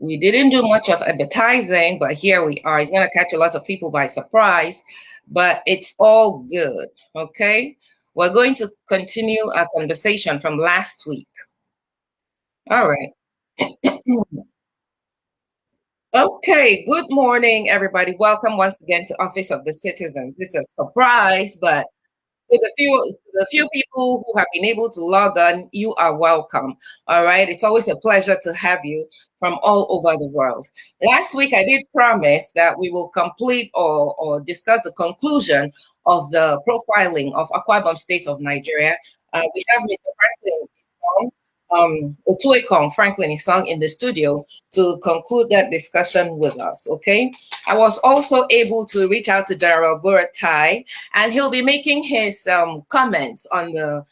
We didn't do much of advertising, but here we are. It's going to catch a lot of people by surprise, but it's all good. Okay. We're going to continue our conversation from last week. All right. Okay. Good morning, everybody. Welcome once again to Office of the Citizen. This is a surprise, but to the few people who have been able to log on, you are welcome. All right. It's always a pleasure to have you from all over the world. Last week, I did promise that we will complete or discuss the conclusion of the profiling of Akwa Ibom State of Nigeria. We have Mr. Franklin Isong, Otuekong Franklin Isong in the studio to conclude that discussion with us. Okay. I was also able to reach out to General Buratai, and he'll be making his comments on the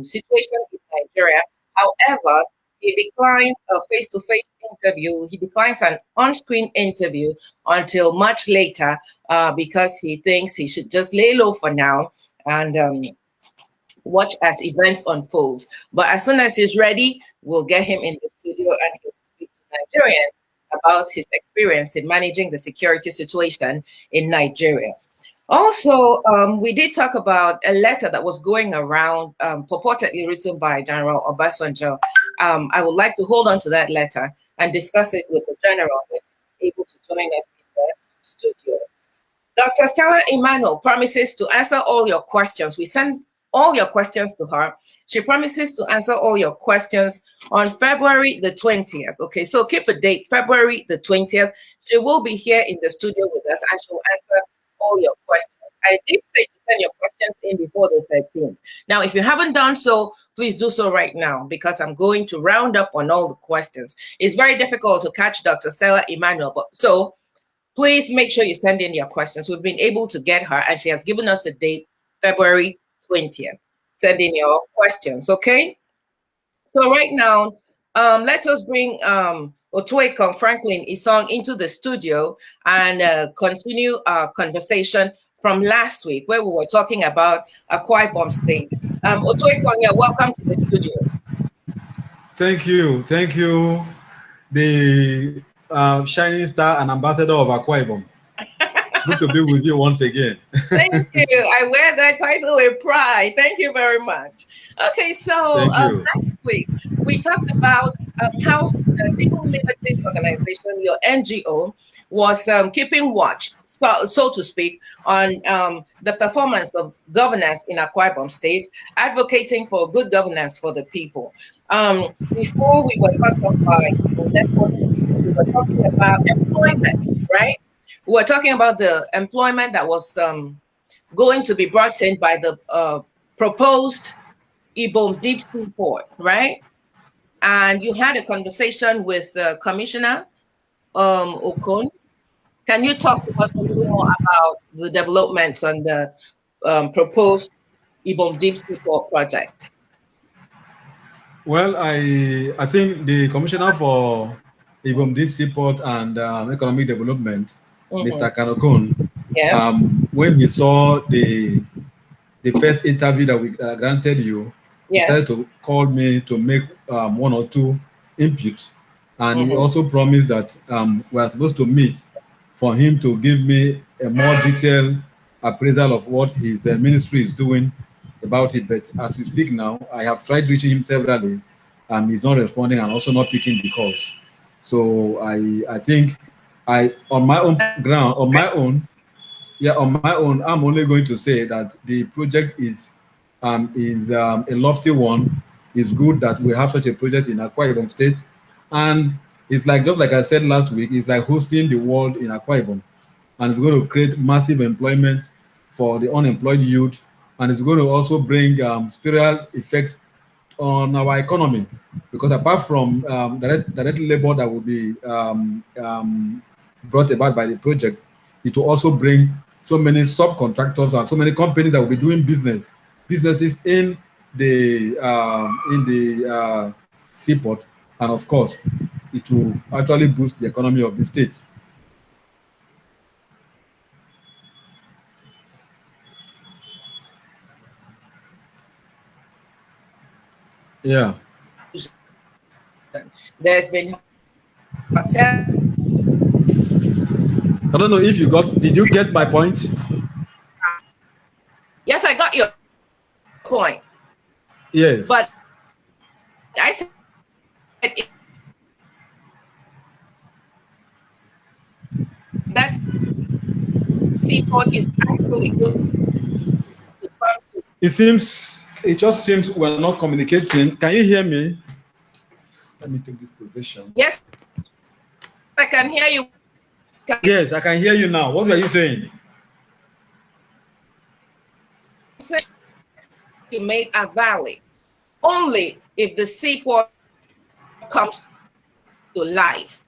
situation in Nigeria. However, he declines a face-to-face interview. He declines an on-screen interview until much later because he thinks he should just lay low for now and watch as events unfold. But as soon as he's ready, we'll get him in the studio and he'll speak to Nigerians about his experience in managing the security situation in Nigeria. Also, we did talk about a letter that was going around, purportedly written by General Obasanjo. I would like to hold on to that letter and discuss it with the General when he's able to join us in the studio. Dr. Stella Emmanuel promises to answer all your questions. We send all your questions to her. She promises to answer all your questions on February the 20th. Okay, so keep a date, February the 20th. She will be here in the studio with us and she'll answer all your questions. I did say to send your questions in before the 13th. Now, if you haven't done so, please do so right now because I'm going to round up on all the questions. It's very difficult to catch Dr. Stella Emmanuel, but so please make sure you send in your questions. We've been able to get her and she has given us a date, February 20th. Send in your questions, okay? So right now, let us bring Otuekong Franklin Isong into the studio and continue our conversation from last week where we were talking about Akwa Ibom State. Otuekong, yeah, welcome to the studio. Thank you. Thank you, the shining star and ambassador of Akwa Ibom. Good to be with you once again. Thank you. I wear that title with pride. Thank you very much. Okay, so Thank you. last week we talked about how the Civil Liberties Organization, your NGO, was keeping watch, so to speak, on the performance of governance in Akwa Ibom State, advocating for good governance for the people. Before we were cut off by network issues, we were talking about employment, right? We were talking about the employment that was going to be brought in by the proposed Ibom deep sea port, right? And you had a conversation with Commissioner Okon. Can you talk to us a little more about the developments on the proposed Ibom deep sea port project? Well, I think the commissioner for Ibom Deep Seaport and Economic Development, Mr. Kanokun, Yes. when he saw the first interview that we granted you, he Yes. started to call me to make one or two inputs, and he Mhm. also promised that we are supposed to meet for him to give me a more detailed appraisal of what his ministry is doing about it. But as we speak now, I have tried reaching him severally, and he's not responding and also not picking the calls. So I think I on my own ground on my own yeah, on my own, I'm only going to say that the project is a lofty one. It's good that we have such a project in Akwa Ibom State, and it's like just like I said last week, it's like hosting the world in Akwa Ibom, and it's going to create massive employment for the unemployed youth, and it's going to also bring spiral effect on our economy, because apart from direct labor that will be brought about by the project, it will also bring so many subcontractors and so many companies that will be doing businesses in the seaport, and of course, it will actually boost the economy of the state. Yeah. There's been tell. I don't know if you got. Did you get my point? Yes, I got your point. Yes. But I said that seaport is actually going to come to. It just seems we're not communicating. Can you hear me? Let me take this position. Yes, I can hear you. Yes, I can hear you now. What were you saying? You made a valley only if the seaport comes to life.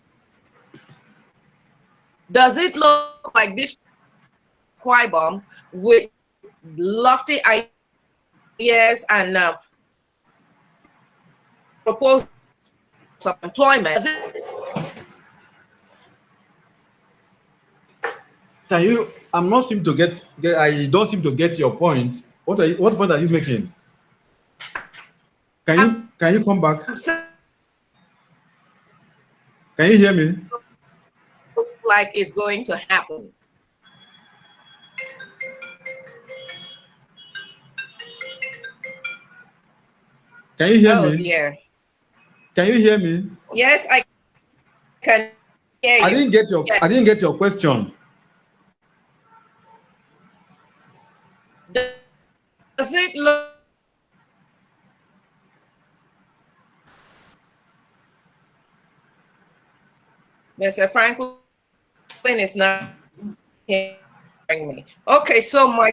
Does it look like this Quibom with lofty ideas and proposals of employment? Can you? I'm not seem to get. I don't seem to get your point. What point are you making? Can you come back? Can you hear me? Like it's going to happen. Can you hear Oh me? dear. Can you hear me? Yes, I can hear you. I didn't get your. Yes. I didn't get your question. Does it look? Mr. Franklin is not hearing me. Okay, so my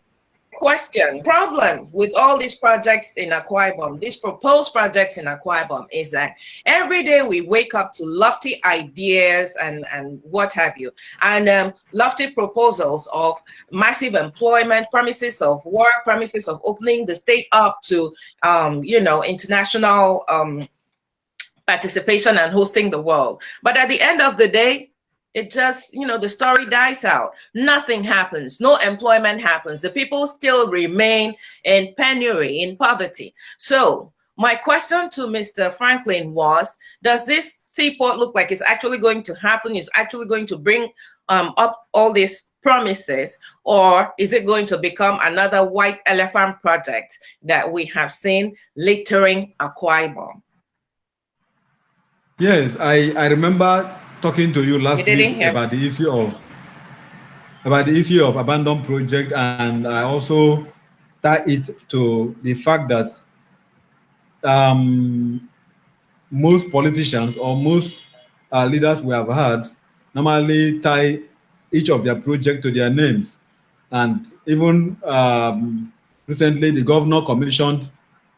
problem with all these projects in Akwa Ibom, these proposed projects in Akwa Ibom, is that every day we wake up to lofty ideas and what have you, and lofty proposals of massive employment, promises of work, promises of opening the state up to, international participation and hosting the world. But at the end of the day, it just, the story dies out. Nothing happens. No employment happens. The people still remain in penury, in poverty. So my question to Mr. Franklin was, does this seaport look like it's actually going to happen? Is actually going to bring up all these promises, or is it going to become another white elephant project that we have seen littering Akwa Ibom? Yes, I remember talking to you last week Hear about the issue of abandoned project, and I also tie it to the fact that most politicians or most leaders we have had normally tie each of their project to their names, and even recently the governor commissioned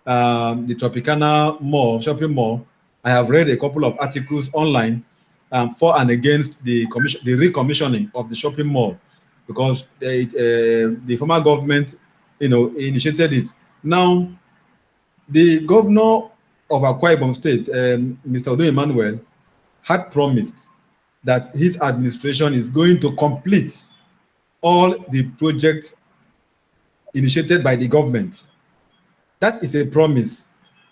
the Tropicana Mall shopping mall. I have read a couple of articles online for and against the recommissioning of the shopping mall, because the former government, initiated it. Now, the governor of Akwa Ibom State, Mr. Udom Emmanuel, had promised that his administration is going to complete all the projects initiated by the government. That is a promise,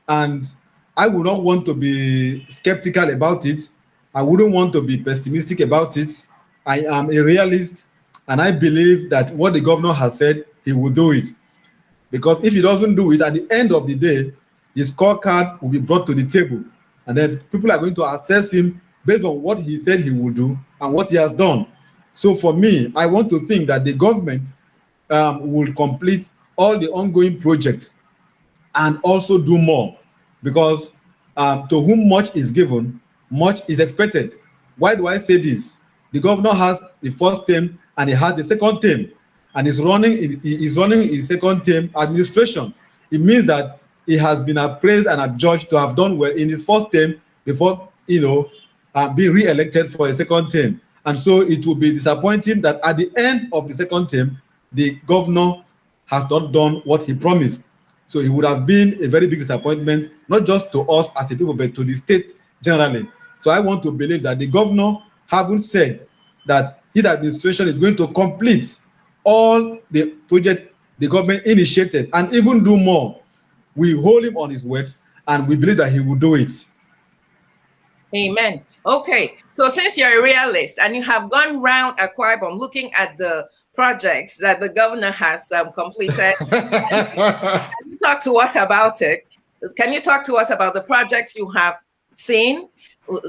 and I would not want to be skeptical about it. I wouldn't want to be pessimistic about it. I am a realist, and I believe that what the governor has said, he will do it. Because if he doesn't do it, at the end of the day, his scorecard will be brought to the table, and then people are going to assess him based on what he said he will do and what he has done. So for me, I want to think that the government will complete all the ongoing projects and also do more, because to whom much is given, much is expected. Why do I say this? The governor has the first term and he has the second term, and is running his second term administration. It means that he has been appraised and adjudged to have done well in his first term before being re-elected for a second term. And so it will be disappointing that at the end of the second term, the governor has not done what he promised. So it would have been a very big disappointment, not just to us as a people, but to the state generally. So I want to believe that the governor, having said that his administration is going to complete all the projects the government initiated and even do more, we hold him on his words and we believe that he will do it. Amen. Okay. So since you're a realist and you have gone round Akwa Ibom looking at the projects that the governor has completed, can you talk to us about it? Can you talk to us about the projects you have seen?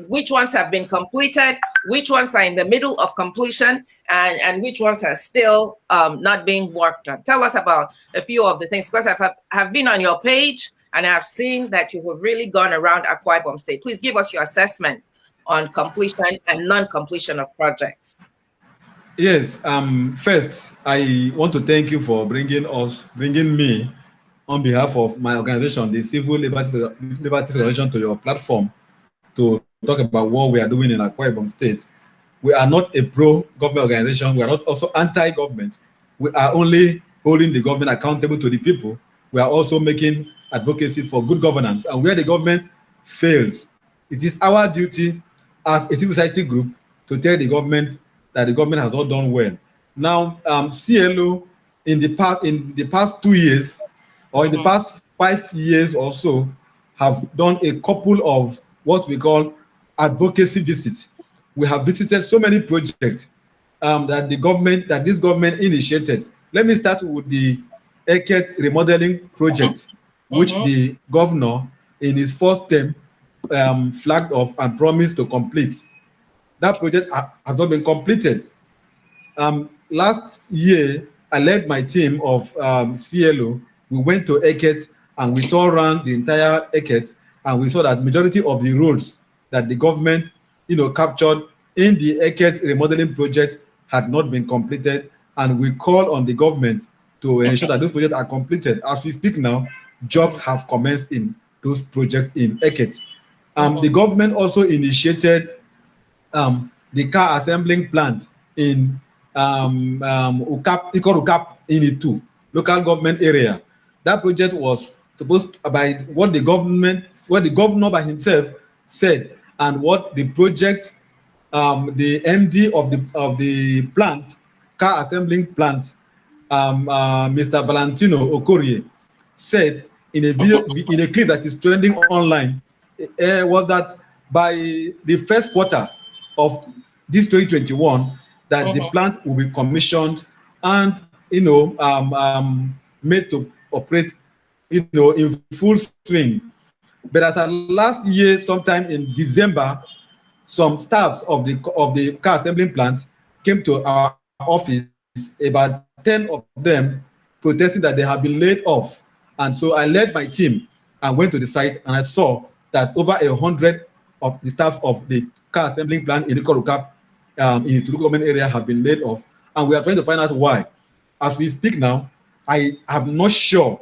Which ones have been completed? Which ones are in the middle of completion? And which ones are still not being worked on? Tell us about a few of the things, because I have been on your page and I've seen that you have really gone around Akwa Ibom State. Please give us your assessment on completion and non-completion of projects. Yes. First, I want to thank you for bringing me on behalf of my organization, the Civil Liberties Organization, to your platform to talk about what we are doing in Akwa Ibom State. We are not a pro-government organization. We are not also anti-government. We are only holding the government accountable to the people. We are also making advocacy for good governance. And where the government fails, it is our duty as a civil society group to tell the government that the government has not done well. Now, CLO in the past 2 years, or in the past 5 years or so, have done a couple of what we call advocacy visits. We have visited so many projects that this government initiated. Let me start with the Eket remodeling project, which the governor in his first term flagged off and promised to complete. That project has not been completed. Last year, I led my team of CLO. We went to Eket and we toured around the entire Eket, and we saw that majority of the roads that the government, captured in the Eket remodeling project had not been completed, and we call on the government to ensure that those projects are completed. As we speak now, jobs have commenced in those projects in Eket. The government also initiated the car assembling plant in Ukap in Itu local government area. That project was supposed to, by what the governor by himself said, and what the project, the MD of the plant, car assembling plant, Mr. Valentino Okorie, said in a video, in a clip that is trending online, was that by the first quarter of this 2021, that the plant will be commissioned and made to operate in full swing. But as at last year, sometime in December, some staffs of the car assembling plant came to our office, about 10 of them, protesting that they have been laid off. And so I led my team and went to the site, and I saw that over 100 of the staff of the car assembling plant in the Korukap in the Tulu government area have been laid off, and we are trying to find out why. As we speak now, I am not sure.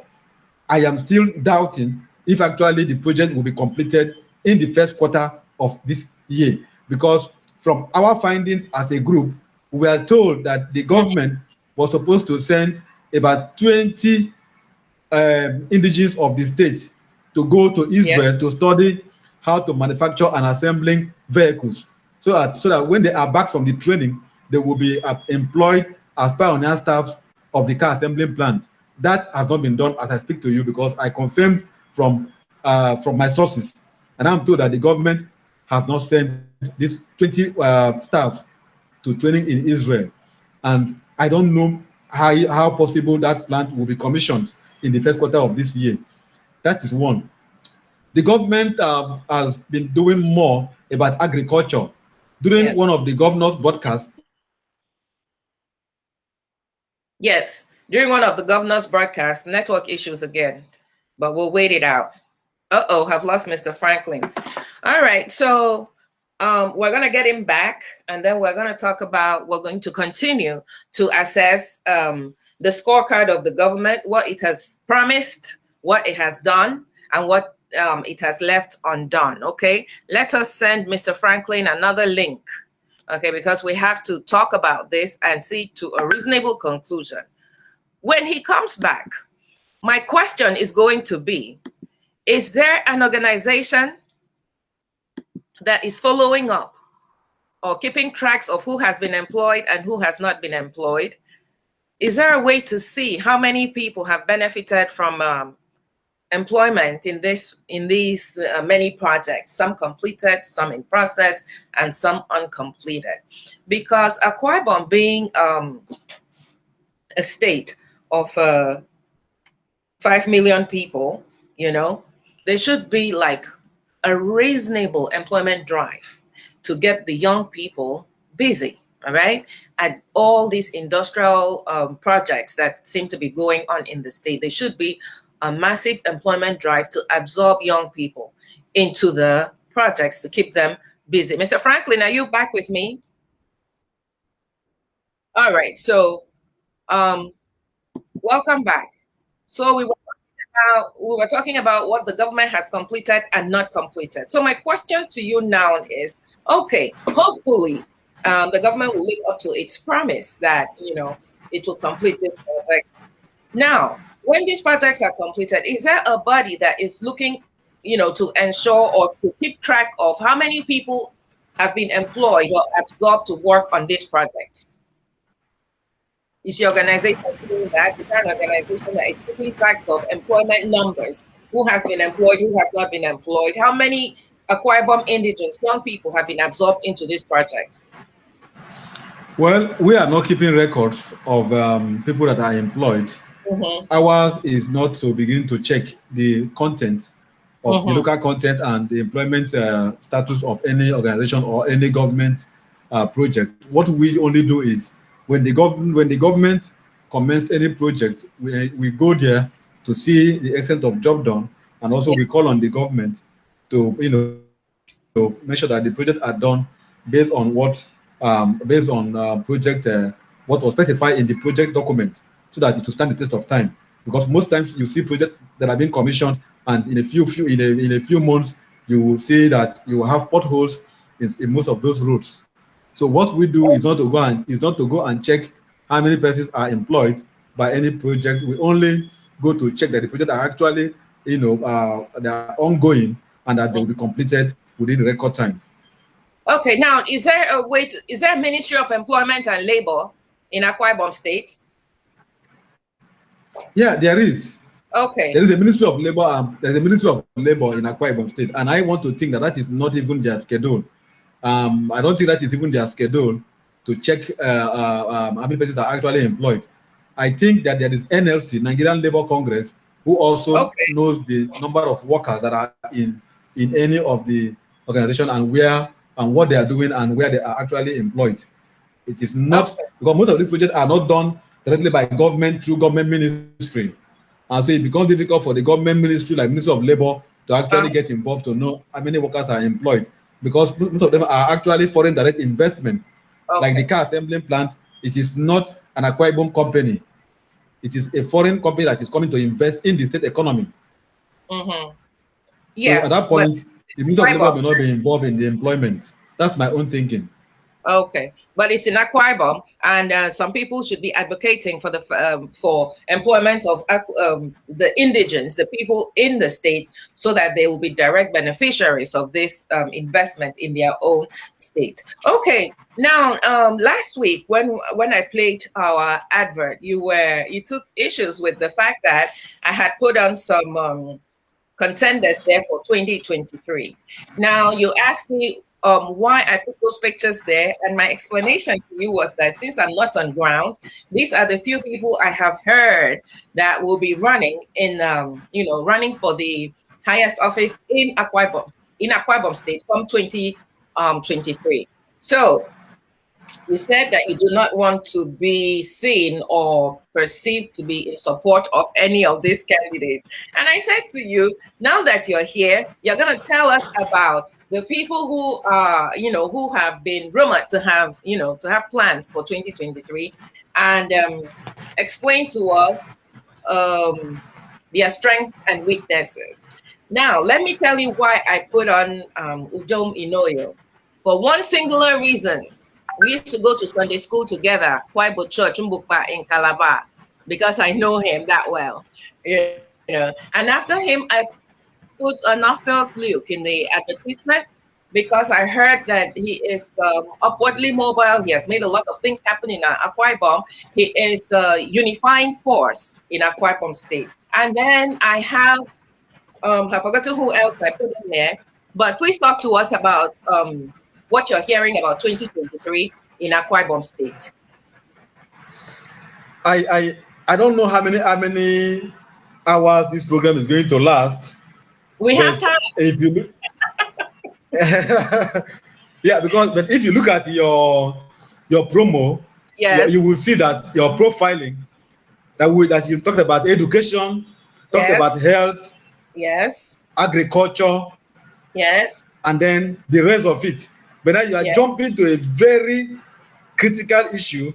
I am still doubting if actually the project will be completed in the first quarter of this year, because from our findings as a group, we are told that the government was supposed to send about 20 indigenes of the state to go to Israel to study how to manufacture and assembling vehicles, so that when they are back from the training, they will be employed as pioneer staffs of the car assembling plant. That has not been done as I speak to you, because I confirmed from my sources, and I'm told that the government has not sent these 20 staffs to training in Israel, and I don't know how possible that plant will be commissioned in the first quarter of this year. That is one. The government has been doing more about agriculture. During one of the governor's broadcasts. Yes, during one of the governor's broadcasts, network issues again, but we'll wait it out. Have lost Mr. Franklin. All right, so we're going to get him back, and then we're going to continue to assess the scorecard of the government, what it has promised, what it has done, and what it has left undone. Okay, let us send Mr. Franklin another link, okay, because we have to talk about this and see to a reasonable conclusion. When he comes back, my question is going to be, is there an organization that is following up or keeping tracks of who has been employed and who has not been employed? Is there a way to see how many people have benefited from employment in these many projects, some completed, some in process, and some uncompleted. Because Akwa Ibom being a state of 5 million people, there should be like a reasonable employment drive to get the young people busy, all right, at all these industrial projects that seem to be going on in the state. There should be a massive employment drive to absorb young people into the projects to keep them busy. Mr. Franklin, are you back with me? All right, so um, welcome back. So we were talking about what the government has completed and not completed. So my question to you now is, okay, hopefully the government will live up to its promise that it will complete this project. Now, when these projects are completed, is there a body that is looking, to ensure or to keep track of how many people have been employed or absorbed to work on these projects? Is your organization doing that? Is there an organization that is keeping tracks of employment numbers? Who has been employed? Who has not been employed? How many Akwa Ibom indigenous young people have been absorbed into these projects? Well, we are not keeping records of people that are employed. Ours is not to begin to check the content of the local content and the employment status of any organization or any government project. What we only do is when the government commenced any project, we go there to see the extent of job done, and also we call on the government to make sure that the project are done based on what was specified in the project document, so that it will stand the test of time. Because most times you see projects that are being commissioned, and in a few months you will see that you will have potholes in most of those roads. So what we do is not to go and check how many persons are employed by any project. We only go to check that the project are actually they are ongoing and that they will be completed within record time. Okay, now is there a Ministry of Employment and Labor in Akwa Ibom State? Yeah, there is. Okay. There is a Ministry of Labor. There's a Ministry of Labor in Akwa Ibom State, and I want to think that is not even their schedule. I don't think that is even their schedule to check how many persons are actually employed. I think that there is NLC, Nigerian Labour Congress, who also knows the number of workers that are in any of the organization and where and what they are doing and where they are actually employed. It is not because most of these projects are not done directly by government through government ministry, and so it becomes difficult for the government ministry like Ministry of Labor to actually get involved to know how many workers are employed, because most of them are actually foreign direct investment. Like the car assembling plant, it is not an Akwa Ibom company. It is a foreign company that is coming to invest in the state economy. Yeah. So at that point, the Ministry of Labor may not be involved in the employment. That's my own thinking. Okay, but it's in Akwa Ibom, and some people should be advocating for the for employment of the indigents, the people in the state, so that they will be direct beneficiaries of this investment in their own state. Okay, now last week when I played our advert, you took issues with the fact that I had put on some contenders there for 2023. Now you asked me why I put those pictures there, and my explanation to you was that since I'm not on ground, these are the few people I have heard that will be running in running for the highest office in Akwa Ibom State from 2023. So you said that you do not want to be seen or perceived to be in support of any of these candidates. And I said to you, now that you're here, you're going to tell us about the people who are, who have been rumored to have, plans for 2023, and explain to us their strengths and weaknesses. Now, let me tell you why I put on Udom Inoyo. For one singular reason. We used to go to Sunday school together, Kwaibo Church, Mbukpa in Calabar, because I know him that well. And after him, I put an Norfolk Luke in the advertisement because I heard that he is upwardly mobile. He has made a lot of things happen in Akwa Ibom. He is a unifying force in Akwa Ibom State. And then I have I forgot who else I put in there, but please talk to us about what you're hearing about 2023 in Akwa Ibom State. I don't know how many hours this program is going to last. We have But time. if you look, yeah, but if you look at your promo, you Yes, will see that your profiling that you talked about education, talked about yes, health, yes, agriculture, yes, and then the rest of it. But now you are yes, jumping to a very critical issue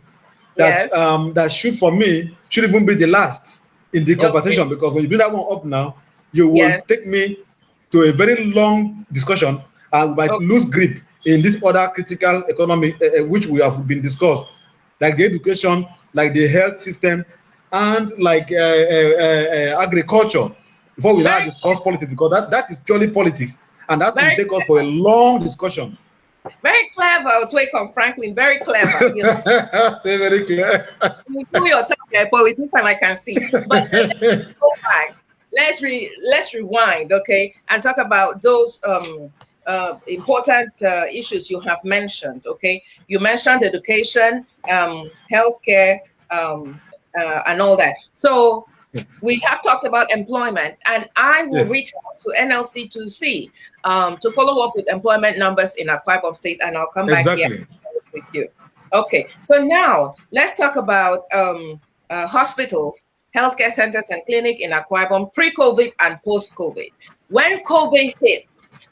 yes. that should, for me, should even be the last in the Okay, conversation, because when you bring that one up now, you will yes, take me to a very long discussion and we might okay, lose grip in this other critical economy which we have been discussed, like the education, like the health system, and like agriculture, before we now very, discuss politics, because that is purely politics, and that will very, take us for a long discussion. very clever, Otway Franklin. Very clever. You know, Very clear. you do yourself a politician, I can see. But let's go back. Let's rewind, okay, and talk about those important issues you have mentioned. Okay, you mentioned education, healthcare, and all that. So Yes. we have talked about employment, and I will Yes. reach out to NLC to see to follow up with employment numbers in Akwa Ibom State, and I'll come back here Exactly. with you. Okay, so now let's talk about hospitals, healthcare centers, and clinic in Akwa Ibom pre-COVID and post-COVID. When COVID hit,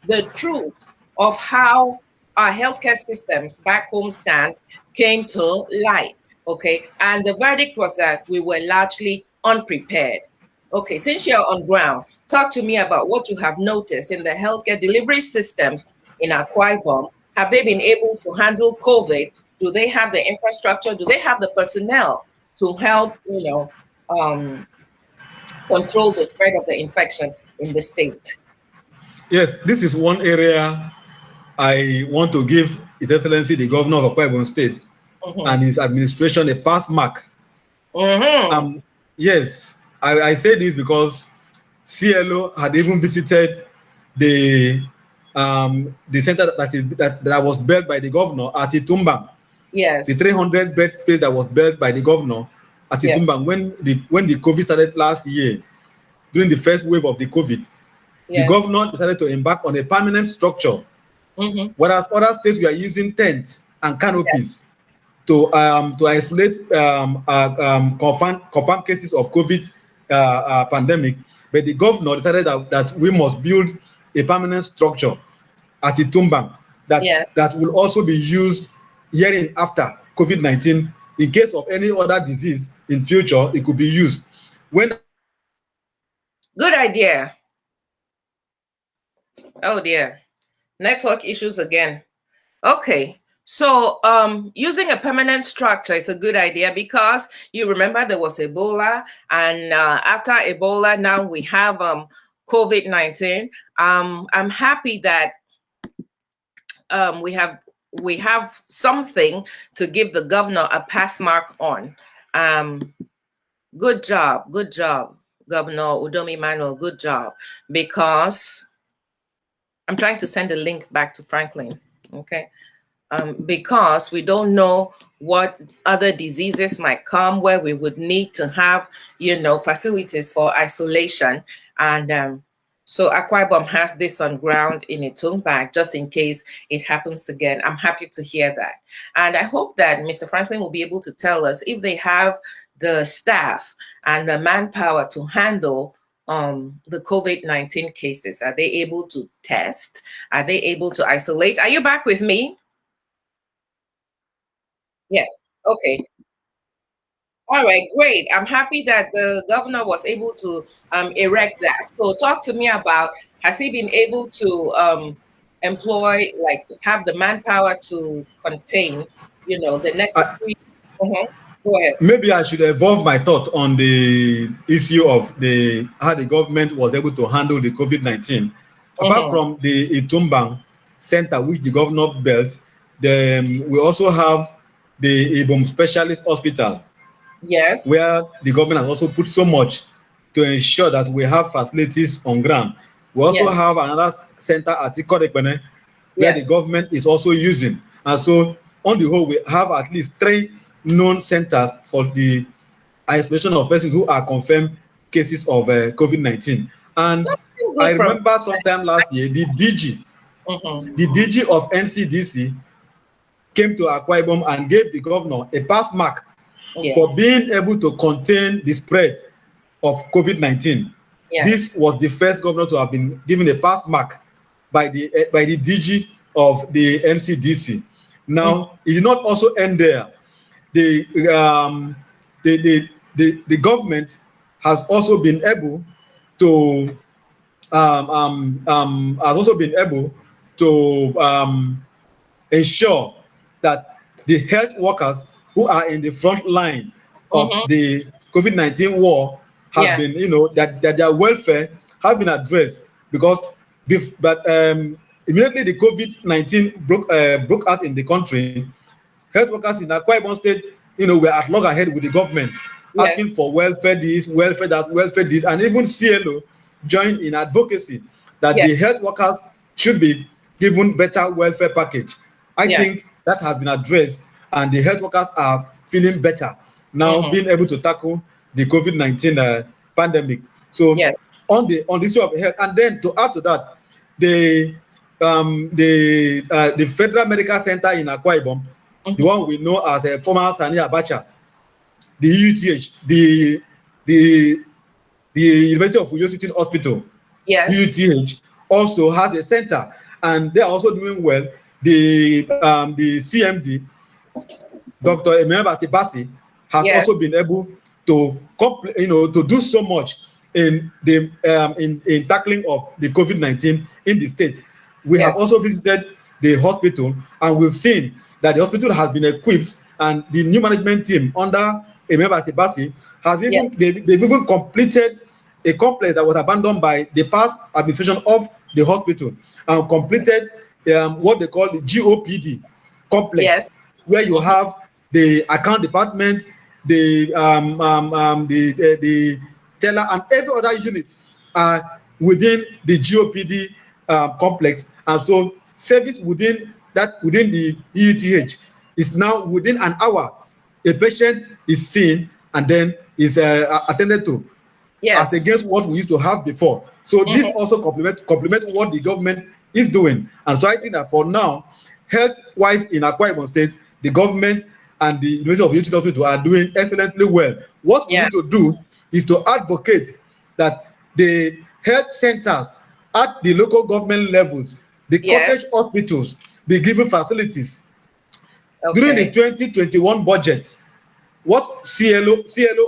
the truth of how our healthcare systems back home stand came to light. Okay, and the verdict was that we were largely unprepared. Okay, since you're on ground, talk to me about what you have noticed in the healthcare delivery systems in Akwa Ibom. Have they been able to handle COVID? Do they have the infrastructure? Do they have the personnel to help, control the spread of the infection in the state? Yes, this is one area I want to give His Excellency the Governor of Akwa Ibom State Mm-hmm. and his administration a pass mark. Mm-hmm. Yes, I say this because CLO had even visited the center that was built by the governor at Itumbang, the Yes. 300 bed space that was built by the governor at Yes. Itumbang when the COVID started last year, during the first wave of the COVID. The Yes. governor decided to embark on a permanent structure, Mm-hmm. whereas other states were using tents and Yes. canopies to isolate confirmed cases of COVID pandemic. But the governor decided that we must build a permanent structure at Itumbang Yes. that will also be used herein after COVID-19. In case of any other disease in future, it could be used. When Good idea. Oh dear. Network issues again. Okay. So using a permanent structure is a good idea because you remember there was Ebola, and after Ebola, now we have COVID-19. I'm happy that we have something to give the governor a pass mark on. Good job, Governor Udom Emmanuel. Good job, because I'm trying to send a link back to Franklin. Okay. Because we don't know what other diseases might come where we would need to have, facilities for isolation. And so Akwa Ibom has this on ground in its own bag, just in case it happens again. I'm happy to hear that. And I hope that Mr. Franklin will be able to tell us if they have the staff and the manpower to handle the COVID-19 cases. Are they able to test? Are they able to isolate? Are you back with me? Yes. Okay. All right. Great. I'm happy that the governor was able to erect that. So talk to me about, has he been able to employ, like have the manpower to contain, the necessary. Mhm. Go ahead. maybe I should evolve my thought on the issue of how the government was able to handle the COVID-19. Apart Mhm. from the Itumbang Center, which the governor built, we also have the Ibom Specialist Hospital, Yes. where the government has also put so much. to ensure that we have facilities on ground. We also Yes. have another center at Ikorekpene, where the Yes. government is also using. And so, on the whole, we have at least 3 known centers for the isolation of persons who are confirmed cases of COVID-19. And Something I good from. remember sometime last year, Mm-hmm. the DG of NCDC came to Akwa Ibom and gave the governor a pass mark Yeah. for being able to contain the spread of COVID-19. This Yes. was the first governor to have been given a pass mark by the DG of the NCDC. Mm-hmm. Now, it did not also end there. The um, the government has also been able to has also been able to ensure that the health workers who are in the front line of Mm-hmm. the COVID-19 war have Yeah. been, that their welfare have been addressed because, but immediately the COVID-19 broke out in the country, health workers in Akwa Ibom State, were at loggerhead with the government, Yes. asking for welfare this, welfare that, welfare this, and even CLO joined in advocacy that Yes. the health workers should be given better welfare package. I Yes. think that has been addressed, and the health workers are feeling better now, Mm-hmm. being able to tackle the COVID-19 pandemic. So Yes. on the issue of health, and then to add to that, the the Federal Medical Center in Akwa Ibom, the Mm-hmm. one we know as a former Sani Abacha, the UTH, the University of Uyo Teaching Hospital, Yes. UTH, also has a center, and they are also doing well. The CMD, Dr. Emmanuel Basibasi, has Yes. also been able to to do so much in the in tackling of the COVID-19 in the state. We have Yes. also visited the hospital, and we've seen that the hospital has been equipped, and the new management team under Emmanuel Basibasi has Yes. they've even completed a complex that was abandoned by the past administration of the hospital, and completed what they call the GOPD Yes. complex, where you Mm-hmm. have the account department, the teller, and every other unit are within the GOPD complex. And so service within the EUTH is now within an hour. A patient is seen and then is attended to, as Yes. against what we used to have before. So this Mm-hmm. also complement what the government is doing. And so I think that for now, health-wise in Akwa Ibom State, the government and the University of Houston Hospital are doing excellently well. What we Yes. need to do is to advocate that the health centers at the local government levels, the Yes. cottage hospitals, be given facilities. During the Okay. 2021 budget, what CLO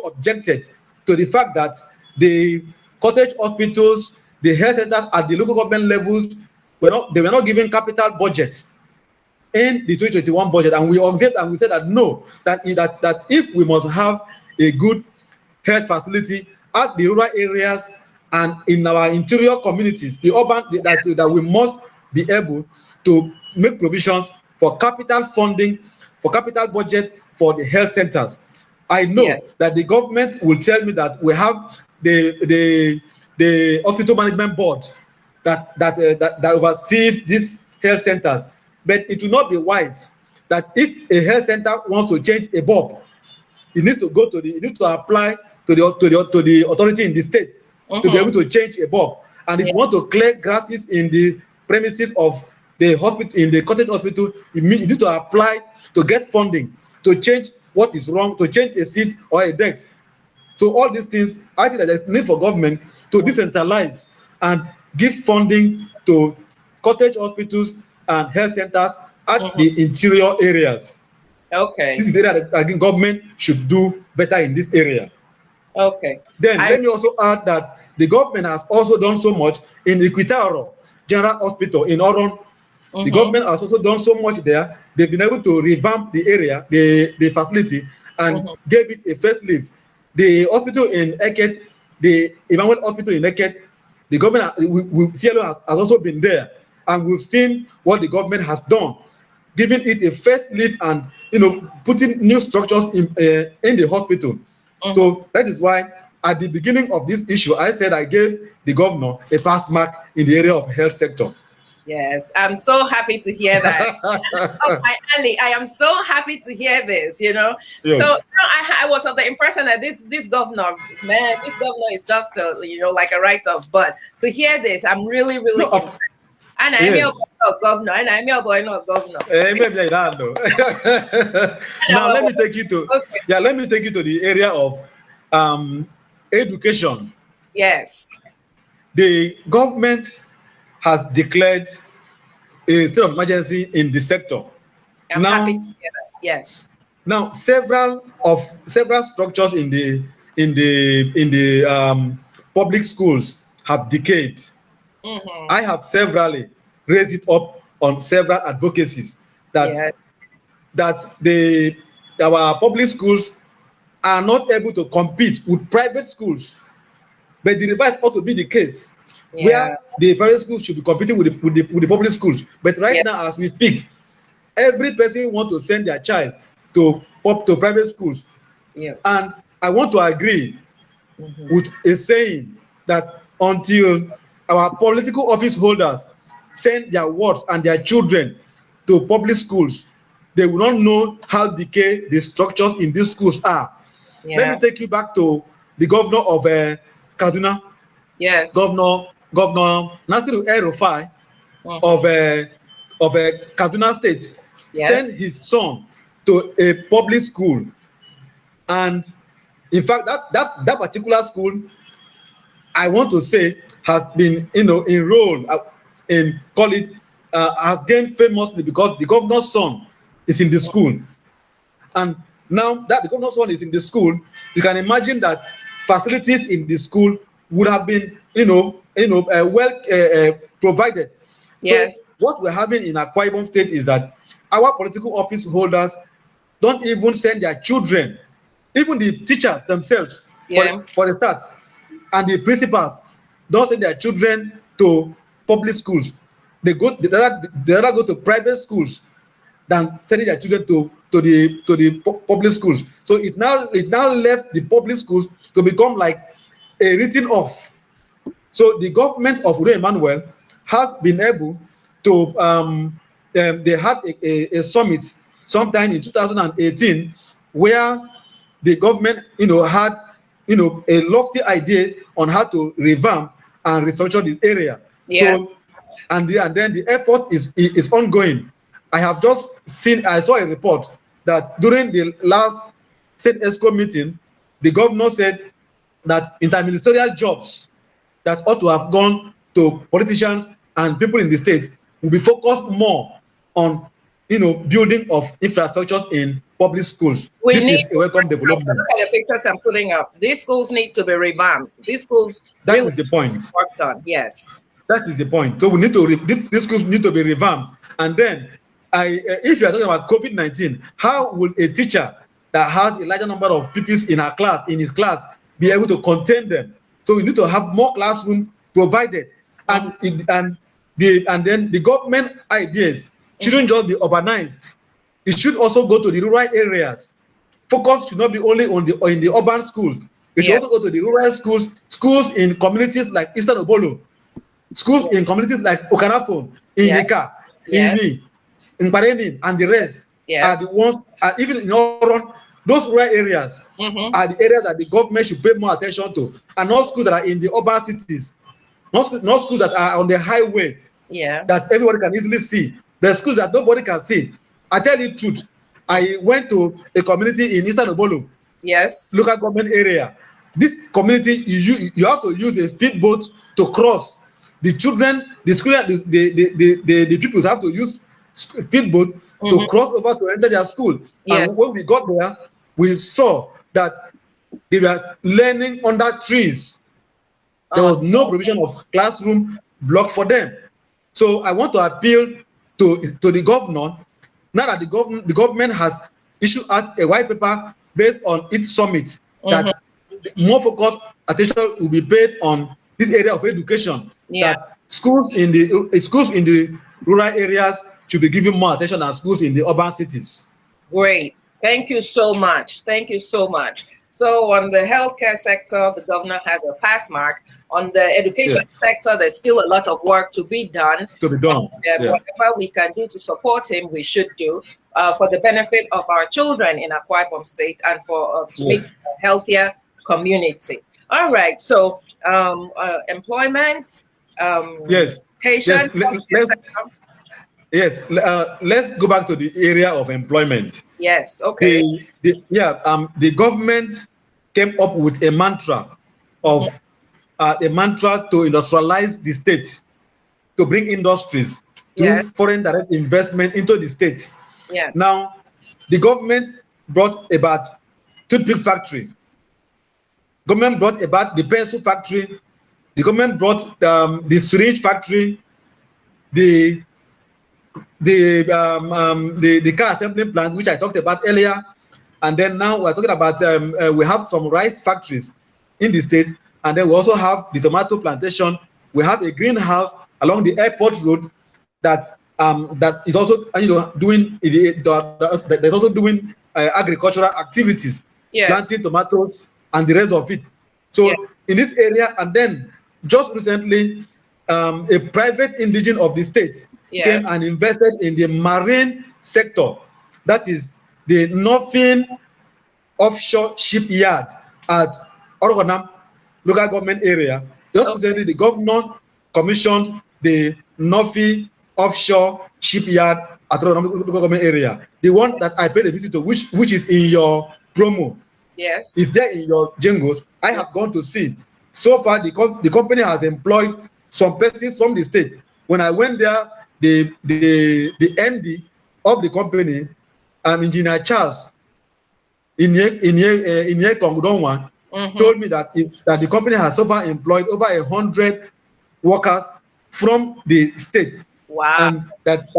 objected to the fact that the cottage hospitals, the health centers at the local government levels were not given capital budgets in the 2021 budget, and we observed and we said that no, that if we must have a good health facility at the rural areas and in our interior communities, the urban, that we must be able to make provisions for capital funding, for capital budget for the health centers. I Yes. know that the government will tell me that we have the hospital management board that oversees these health centers, but it will not be wise that if a health center wants to change a bulb, it needs to apply to the authority in the state to be Mm-hmm. able to change a bulb. And if Yeah. you want to clear grasses in the premises of the hospital, in the cottage hospital, you need to apply to get funding to change what is wrong, to change a seat or a desk. So all these things, I think that there's need for government to decentralize and give funding to cottage hospitals and health centers at Mm-hmm. the interior areas. This Okay. is the area that again government should do better in this area. Okay. Then I. let me also add that the government has also done so much in Equitaro General Hospital in Oron. The Mm-hmm. government has also done so much there. They've been able to revamp the area, the facility, and Mm-hmm. gave it a facelift. The hospital in Eket, the Emmanuel Hospital in Eket, the government, CLO has also been there, and we've seen what the government has done, giving it a facelift and putting new structures in the hospital. Mm-hmm. So that is why at the beginning of this issue, I said I gave the governor a pass mark in the area of health sector. Yes, I'm so happy to hear that. Oh, I am so happy to hear this. So Yes. I was of the impression that this governor, man, this governor is just a, like a write-off. But to hear this, I'm really really No, impressed. And I'm your yes. governor, and I'm your boy, not governor. Maybe I don't know. Now let me take you to Okay. let me take you to the area of education. Yes, The government has declared a state of emergency in the sector. I'm happy to Now, hear that. Yes. several structures in the public schools have decayed. Mm-hmm. I have severally raised it up on several advocacies that Yes. our public schools are not able to compete with private schools. But the reverse ought to be the case, Yeah. where the private schools should be competing with the public schools. But right Yeah. now, as we speak, every person wants to send their child to private schools. Yes. And I want to agree Mm-hmm. with a saying that until our political office holders send their wards and their children to public schools, they will not know how decayed the structures in these schools are. Let me Yes. take you back to the governor of Kaduna, Yes. Governor Nasiru El-Rufai Mm-hmm. of Kaduna State, Yes. sent his son to a public school. And in fact, that particular school, I want to say, has been enrolled in college, has gained famously because the governor's son is in the school. And now that the governor's son is in the school, you can imagine that facilities in the school would have been well provided. So Yes. what we're having in Akwa Ibom State is that our political office holders don't even send their children, even the teachers themselves, Yeah. for the start, and the principals don't send their children to public schools. They rather go to private schools than sending their children to the public schools. So it now left the public schools to become like a written off. So the government of Udom Emmanuel has been able to they had a summit sometime in 2018 where the government had a lofty ideas on how to revamp and restructure the area. Yeah. So and then the effort is ongoing. I saw a report that during the last state ESCO meeting, the governor said that interministerial jobs that ought to have gone to politicians and people in the state will be focused more on building of infrastructures in public schools. We This need is a welcome development. look at the pictures I'm putting up. These schools need to be revamped. These schools That really is the point. worked on. Yes. That is the point. So we need to these schools need to be revamped. And then, if you are talking about COVID-19, how will a teacher that has a larger number of pupils in his class, be able to contain them? So we need to have more classroom provided, and then the government ideas shouldn't just be urbanized. It should also go to the rural areas. Focus should not be only on the urban schools. It should also go to the rural schools in communities like Eastern Obolo, schools in communities like Okanafon, in Yika, in Parenin, and the rest are the ones, even in Oron, those rural areas are the areas that the government should pay more attention to, and not schools that are in the urban cities, not schools that are on the highway that everybody can easily see, the schools that nobody can see. I tell you the truth, I went to a community in Eastern Obolo, local government area. This community, you have to use a speedboat to cross. The children, the school, the pupils have to use speedboat to cross over to enter their school. And when we got there, we saw that they were learning under trees. There was no provision of classroom block for them. So I want to appeal to the governor, now that the government has issued out a white paper based on its summit, that more focused attention will be paid on this area of education. That schools in the rural areas should be given more attention than schools in the urban cities. Great. Thank you so much. Thank you so much. So on the healthcare sector, the governor has a pass mark. On the education Yes. sector, there's still a lot of work to be done. To be done. And, Yeah. whatever we can do to support him, we should do for the benefit of our children in Akwa Ibom State and for to make Yes. a healthier community. All right. So employment, Yes. Yes. patient. Let's go back to the area of employment. Yes. Okay. The government came up with a mantra of a mantra to industrialize the state, to bring industries through foreign direct investment into the state. Yes. Now, the government brought about toothpick factory. Government brought about the pencil factory. The government brought the syringe factory, the car assembly plant, which I talked about earlier, and then now we're talking about we have some rice factories in the state, and then we also have the tomato plantation. We have a greenhouse along the airport road that is also doing there's also doing agricultural activities, planting tomatoes and the rest of it. So in this area, and then just recently, a private indigene of the state came and invested in the marine sector, that is the Northern Offshore Shipyard at Orogonam local government area. Just recently, the governor commissioned the Northern Offshore Shipyard at Orogonam local government area, the one that I paid a visit to, which is in your promo. Yes, is there in your jingles. I have gone to see. So far, the company has employed some persons from the state. When I went there, the MD of the company, Engineer Charles Inye Kongdonwa, told me that the company has so far employed over 100 workers from the state. Wow! And that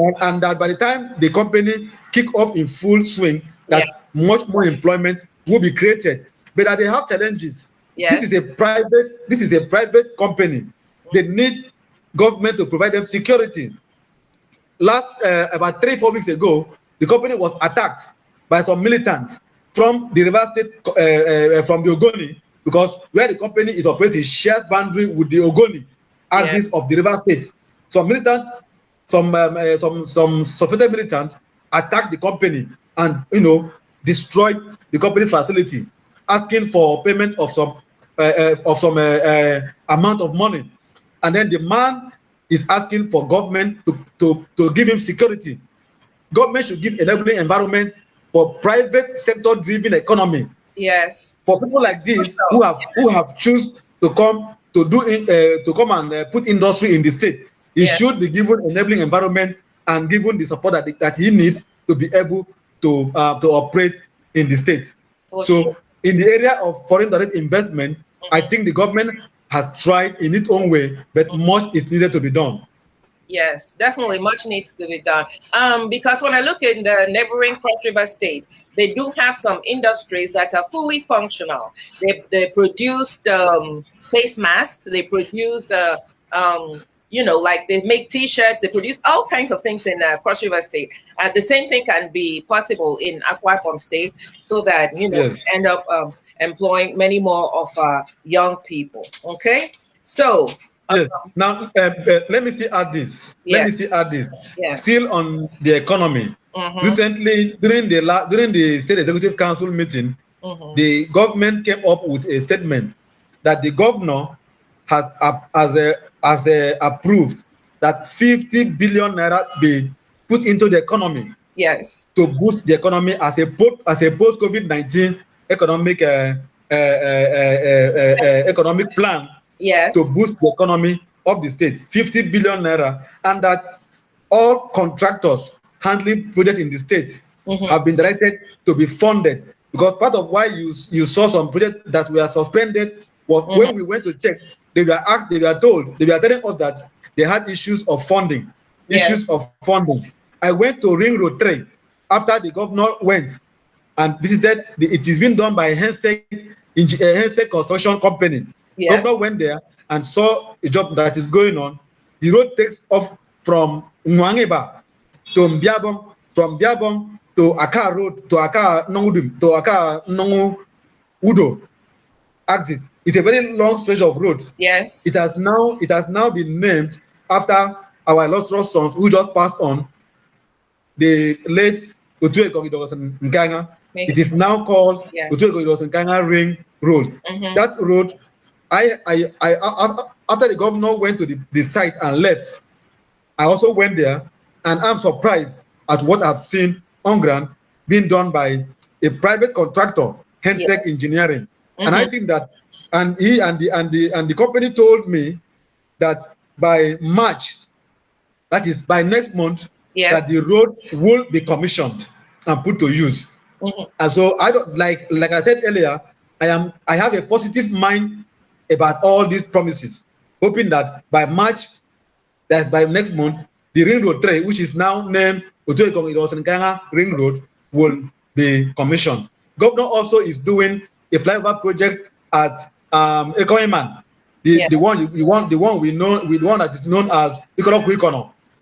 by the time the company kick off in full swing, that much more employment will be created. But that they have challenges. Yes. This is a private company. They need government to provide them security. About 3-4 weeks ago, the company was attacked by some militants from the River State, from the Ogoni, because where the company is operating shares boundary with the Ogoni axis of the River State. Some militants, some suspected militants attacked the company and destroyed the company's facility, asking for payment of some amount of money. And then the man is asking for government to give him security. Government should give enabling environment for private sector driven economy. Yes. For people like this who have choose to come and put industry in the state, he should be given enabling environment and given the support that he needs to be able to operate in the state. So in the area of foreign direct investment, I think the government has tried in its own way, but much is needed to be done. Yes, definitely much needs to be done. Because when I look in the neighboring Cross River State, they do have some industries that are fully functional. They produce face masks, they produce like they make T-shirts, they produce all kinds of things in Cross River State. The same thing can be possible in Akwa Ibom State, so that end up employing many more of young people. Okay, so. Now, let me see add this. Still on the economy. Recently, during the State Executive Council meeting, the government came up with a statement that the governor has approved that 50 billion naira be put into the economy. Yes. To boost the economy as a post-COVID-19 economic economic plan. Yes. To boost the economy of the state, 50 billion naira, and that all contractors handling projects in the state have been directed to be funded. Because part of why you saw some projects that were suspended was when we went to check, they were telling us that they had issues of funding. I went to Ring Road 3 after the governor went and visited. It is being done by Hensek Construction Company. Yes. Governor went there and saw a job that is going on. The road takes off from Nwangeba to Mbiabong, from Mbiabong to Aka Road, to Aka Nongudum, to Aka Nongu Udom axis. It's a very long stretch of road. Yes. It has now been named after our illustrious sons who just passed on, the late Otue Gogidosan Nkanga. It is now called Otue Gogidosan Nkanga Ring Road. That road, after the governor went to the site and left, I also went there, and I'm surprised at what I've seen on ground being done by a private contractor, Hensec Engineering. And I think that, and the company told me that by March, that is by next month, that the road will be commissioned and put to use. And so I don't like I said earlier, I have a positive mind about all these promises, hoping that by March, that by next month, the Ring Road 3, which is now named Otoe Ring Road, will be commissioned. Governor also is doing a flyover project at Ekoiman, the one we know, with the one that is known as Ikono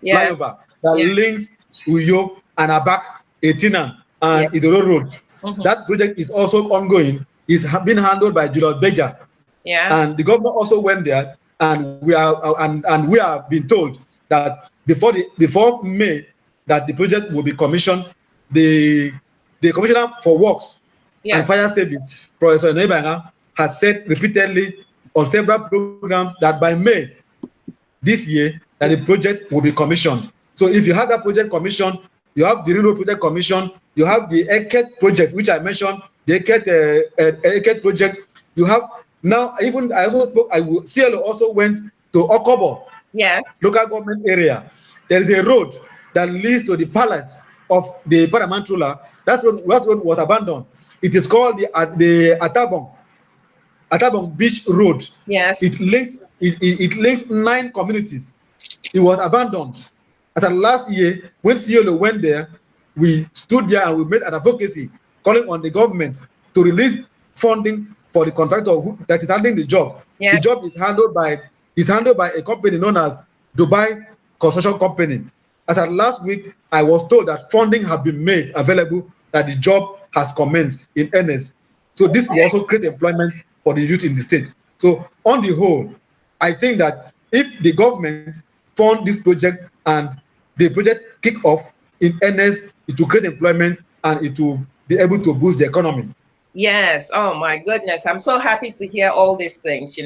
flyover that links Uyo and Abak, Etinan, and Idoro Road. That project is also ongoing. It's been handled by Julius Beja. And the governor also went there, and we are being told that before May, that the project will be commissioned. The commissioner for works and fire service, Professor Nebanga, has said repeatedly on several programs that by May this year, that the project will be commissioned. So if you have that project commissioned, you have the railroad project commissioned, you have the Eket project, which I mentioned, the Eket project. You have now, even I also spoke, CLO also went to Okobo, local government area. There is a road that leads to the palace of the Paramantula. That road was abandoned. It is called the Atabong Beach Road. It links 9 communities. It was abandoned. As of last year, when CLO went there, we stood there and we made an advocacy calling on the government to release funding for the contractor that is handling the job. The job is handled by a company known as Dubai Construction Company. As of last week, I was told that funding has been made available, that the job has commenced in earnest. So this will also create employment for the youth in the state. So on the whole, I think that if the government fund this project and the project kick off in earnest, it will create employment and it will be able to boost the economy. Yes. Oh my goodness. I'm so happy to hear all these things,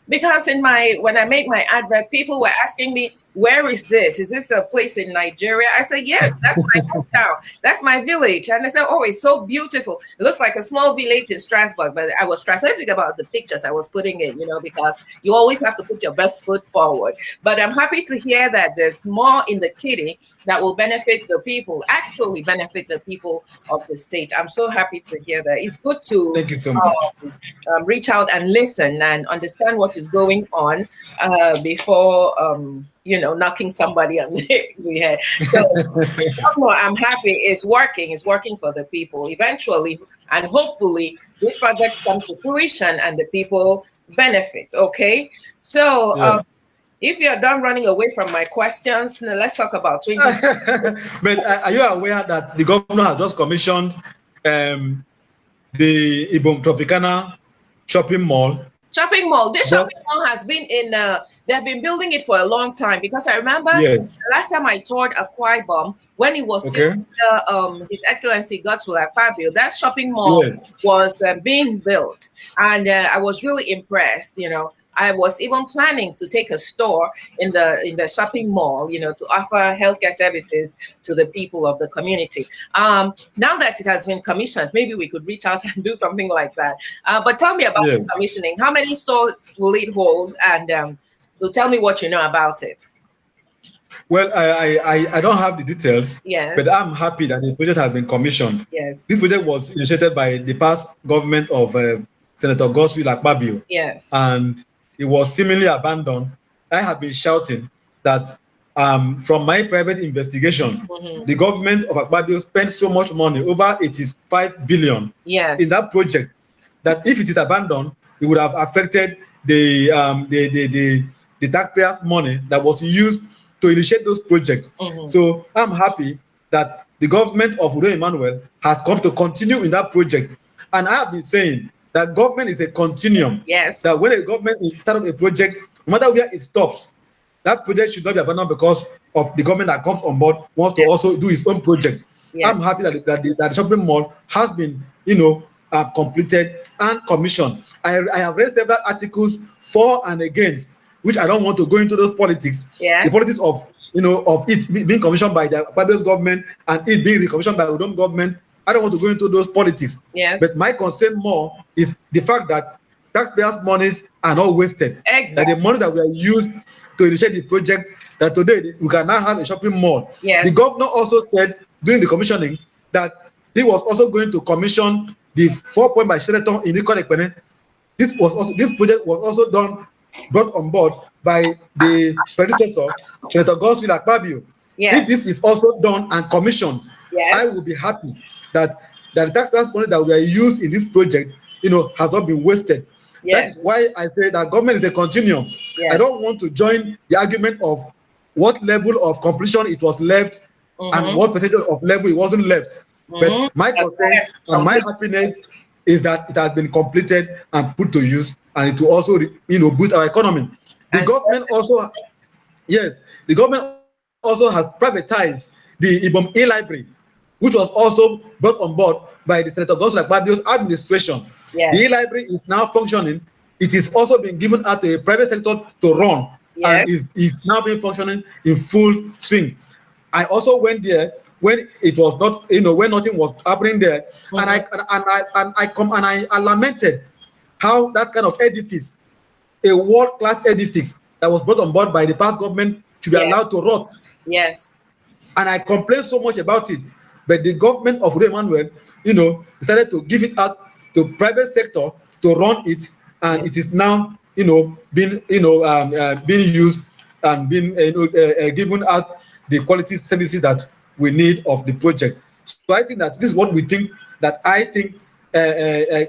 because when I make my advert, people were asking me, where is this? Is this a place in Nigeria? I said, yes, that's my hometown. That's my village. And they said, oh, it's so beautiful. It looks like a small village in Strasbourg, but I was strategic about the pictures I was putting in, because you always have to put your best foot forward. But I'm happy to hear that there's more in the kitty that will benefit the people, actually benefit the people of the state. I'm so happy to hear that. It's good to thank you so much. Reach out and listen and understand what is going on before knocking somebody on the head. So I'm happy it's working for the people eventually, and hopefully these projects come to fruition and the people benefit. Okay, so if you're done running away from my questions, now let's talk about 20. But are you aware that the governor has just commissioned the Udom Tropicana shopping mall? This shopping mall has been in they've been building it for a long time, because I remember the last time I toured Akwa Ibom, when it was still His Excellency Godswill Akpabio, that shopping mall was being built, and I was really impressed. I was even planning to take a store in the shopping mall, to offer healthcare services to the people of the community. Now that it has been commissioned, maybe we could reach out and do something like that. But tell me about the commissioning. How many stores will it hold? And tell me what you know about it. Well, I don't have the details, but I'm happy that the project has been commissioned. This project was initiated by the past government of Senator Godswill Akpabio. And it was seemingly abandoned. I have been shouting that from my private investigation, the government of Akpabio spent so much money, over 85 billion, in that project, that if it is abandoned, it would have affected the taxpayers' money that was used to initiate those projects. So I'm happy that the government of Udom Emmanuel has come to continue in that project. And I have been saying that government is a continuum. Yes. That when a government starts a project, no matter where it stops, that project should not be abandoned because of the government that comes on board wants to also do its own project. Yes. I'm happy that the shopping mall has been, completed and commissioned. I have read several articles for and against, which I don't want to go into those politics. Yeah. The politics of it being commissioned by the Barbados government and it being recommissioned by Udom government. I don't want to go into those politics. Yes. But my concern more is the fact that taxpayers' monies are not wasted. Exactly. That the money that we are used to initiate the project, that today we can now have a shopping mall. Yes. The governor also said during the commissioning that he was also going to commission the 4-point by Sheraton in Ikon. This project was also brought on board by the predecessor, Senator Godswill Akpabio. Yes. If this is also done and commissioned, yes, I will be happy that the taxpayers' money that we are used in this project, has not been wasted. Yes. That is why I say that government is a continuum. Yes. I don't want to join the argument of what level of completion it was left and what percentage of level it wasn't left. But my concern and my happiness is that it has been completed and put to use, and it will also, boost our economy. The government also, the government also has privatized the Ibom e-library, which was also brought on board by the Senator Godswill Akpabio's administration. Yes. The e-library is now functioning. It is also being given out to a private sector to run, and is now being functioning in full swing. I also went there when it was not, when nothing was happening there, and I lamented how that kind of edifice, a world-class edifice that was brought on board by the past government, should be allowed to rot. Yes. And I complained so much about it, but the government of Udom Emmanuel, decided to give it out to private sector to run it, and it is now, being used and being given out the quality services that we need of the project. So I think that this is what we think that I think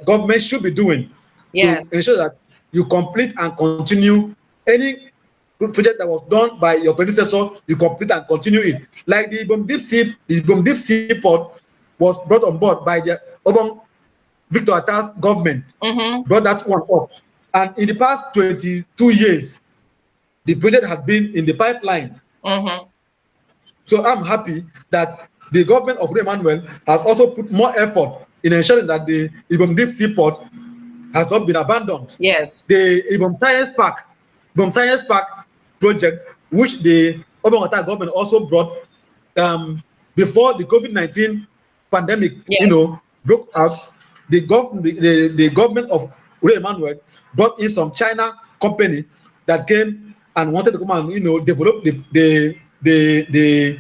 government should be doing to ensure that you complete and continue any project that was done by your predecessor. You complete and continue it. Like the Ibom Deep Sea Port was brought on board by the Obong Victor Atta's government, brought that one up. And in the past 22 years, the project had been in the pipeline. So I'm happy that the government of Udom Emmanuel has also put more effort in ensuring that the Ibom Deep Sea Port has not been abandoned. Yes. The Ibom Science Park project, which the Obong Atta government also brought before the COVID-19 pandemic, broke out. The government of Udom Emmanuel brought in some China company that came and wanted to come and develop the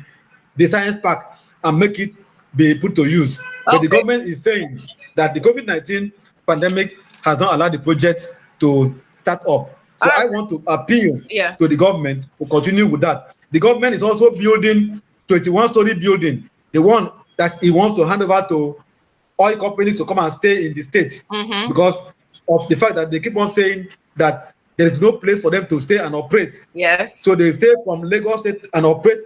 science park and make it be put to use. But the government is saying that the COVID-19 pandemic has not allowed the project to start up. So I want to appeal to the government to continue with that. The government is also building 21-story building, the one that he wants to hand over to oil companies to come and stay in the state, because of the fact that they keep on saying that there is no place for them to stay and operate. Yes. So they stay from Lagos State and operate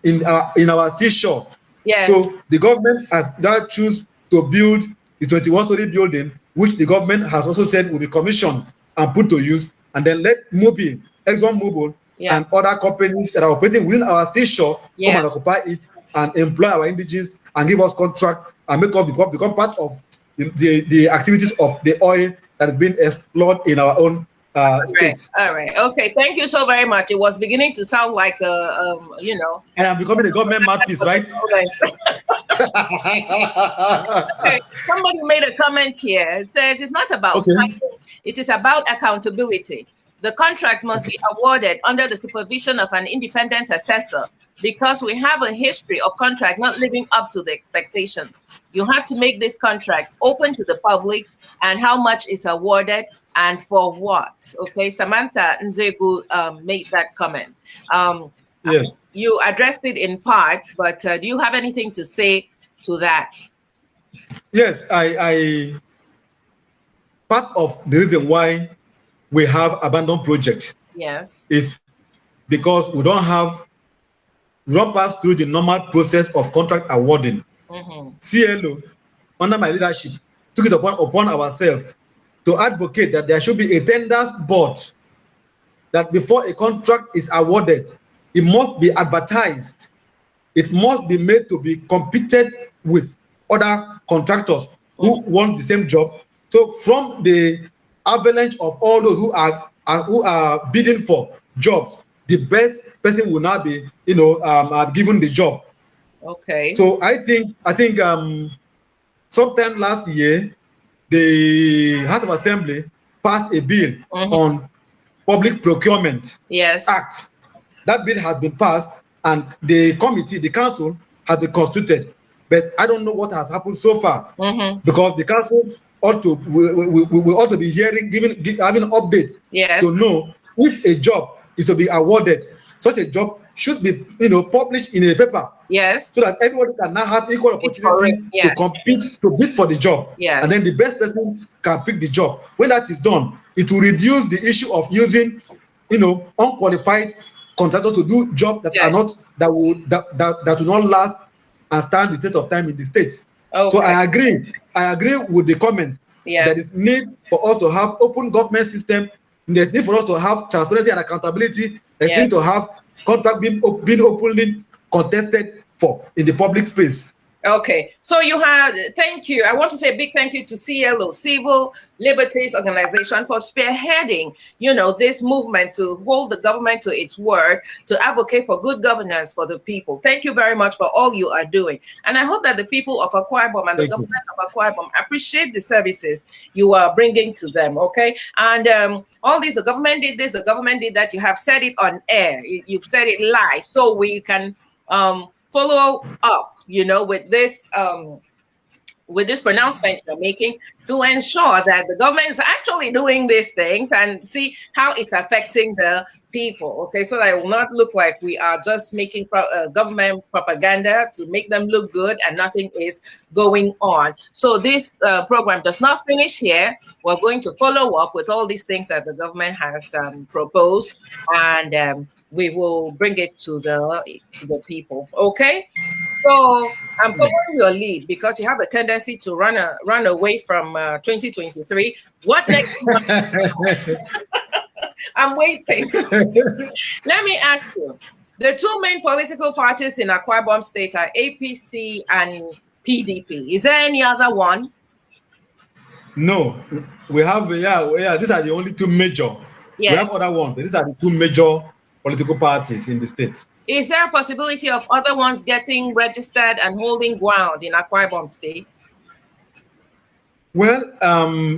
in our seashore. Yes. So the government has now choose to build the 21-story building, which the government has also said will be commissioned and put to use, and then let Mobil, ExxonMobil, and other companies that are operating within our seashore come and occupy it and employ our indigenes and give us contract and make us become part of the activities of the oil that is being explored in our own states. All right. Okay. Thank you so very much. It was beginning to sound like I am becoming a government mouthpiece, right? Okay. Somebody made a comment here. It says it's not about fighting, it is about accountability. The contract must be awarded under the supervision of an independent assessor, because we have a history of contract not living up to the expectations. You have to make this contract open to the public and how much is awarded and for what. Okay, Samantha Nzegu made that comment. Yes. You addressed it in part, but do you have anything to say to that? Yes, I part of the reason why we have abandoned projects is because we don't pass through the normal process of contract awarding. CLO, under my leadership, took it upon ourselves to advocate that there should be a tenders board, that before a contract is awarded, it must be advertised. It must be made to be competed with other contractors who want the same job. So from the avalanche of all those who are bidding for jobs, the best person will now be, given the job. Okay. So I think sometime last year, the House of Assembly passed a bill on Public Procurement Act. That bill has been passed, and the committee, the council, has been constituted. But I don't know what has happened so far, because the council ought to we ought to be hearing, having an update to know if a job is to be awarded. Such a job should be published in a paper, so that everybody can now have equal opportunity to compete, to bid for the job, and then the best person can pick the job. When that is done, it will reduce the issue of using unqualified contractors to do jobs that are not that will not last and stand the test of time in the states. So I agree with the comment. There is need for us to have open government system. There's need for us to have transparency and accountability. There's need to have contract being openly contested for in the public space. Okay, so you have, thank you. I want to say a big thank you to CLO, Civil Liberties Organization, for spearheading, this movement to hold the government to its word, to advocate for good governance for the people. Thank you very much for all you are doing. And I hope that the people of Akwa Ibom and the government of Akwa Ibom appreciate the services you are bringing to them, okay? And all this, the government did this, the government did that. You have said it on air. You've said it live, so we can follow up, with this pronouncement you're making, to ensure that the government is actually doing these things and see how it's affecting the people. Okay, so that it will not look like we are just making government propaganda to make them look good and nothing is going on. So this program does not finish here. We're going to follow up with all these things that the government has proposed, and we will bring it to the people. Okay. So I'm following your lead because you have a tendency to run away from 2023. What next? I'm waiting. Let me ask you. The two main political parties in Akwa Ibom State are APC and PDP. Is there any other one? No, we have these are the only two major. We have other ones, but these are the two major political parties in the state. Is there a possibility of other ones getting registered and holding ground in Akwa Ibom State? Well,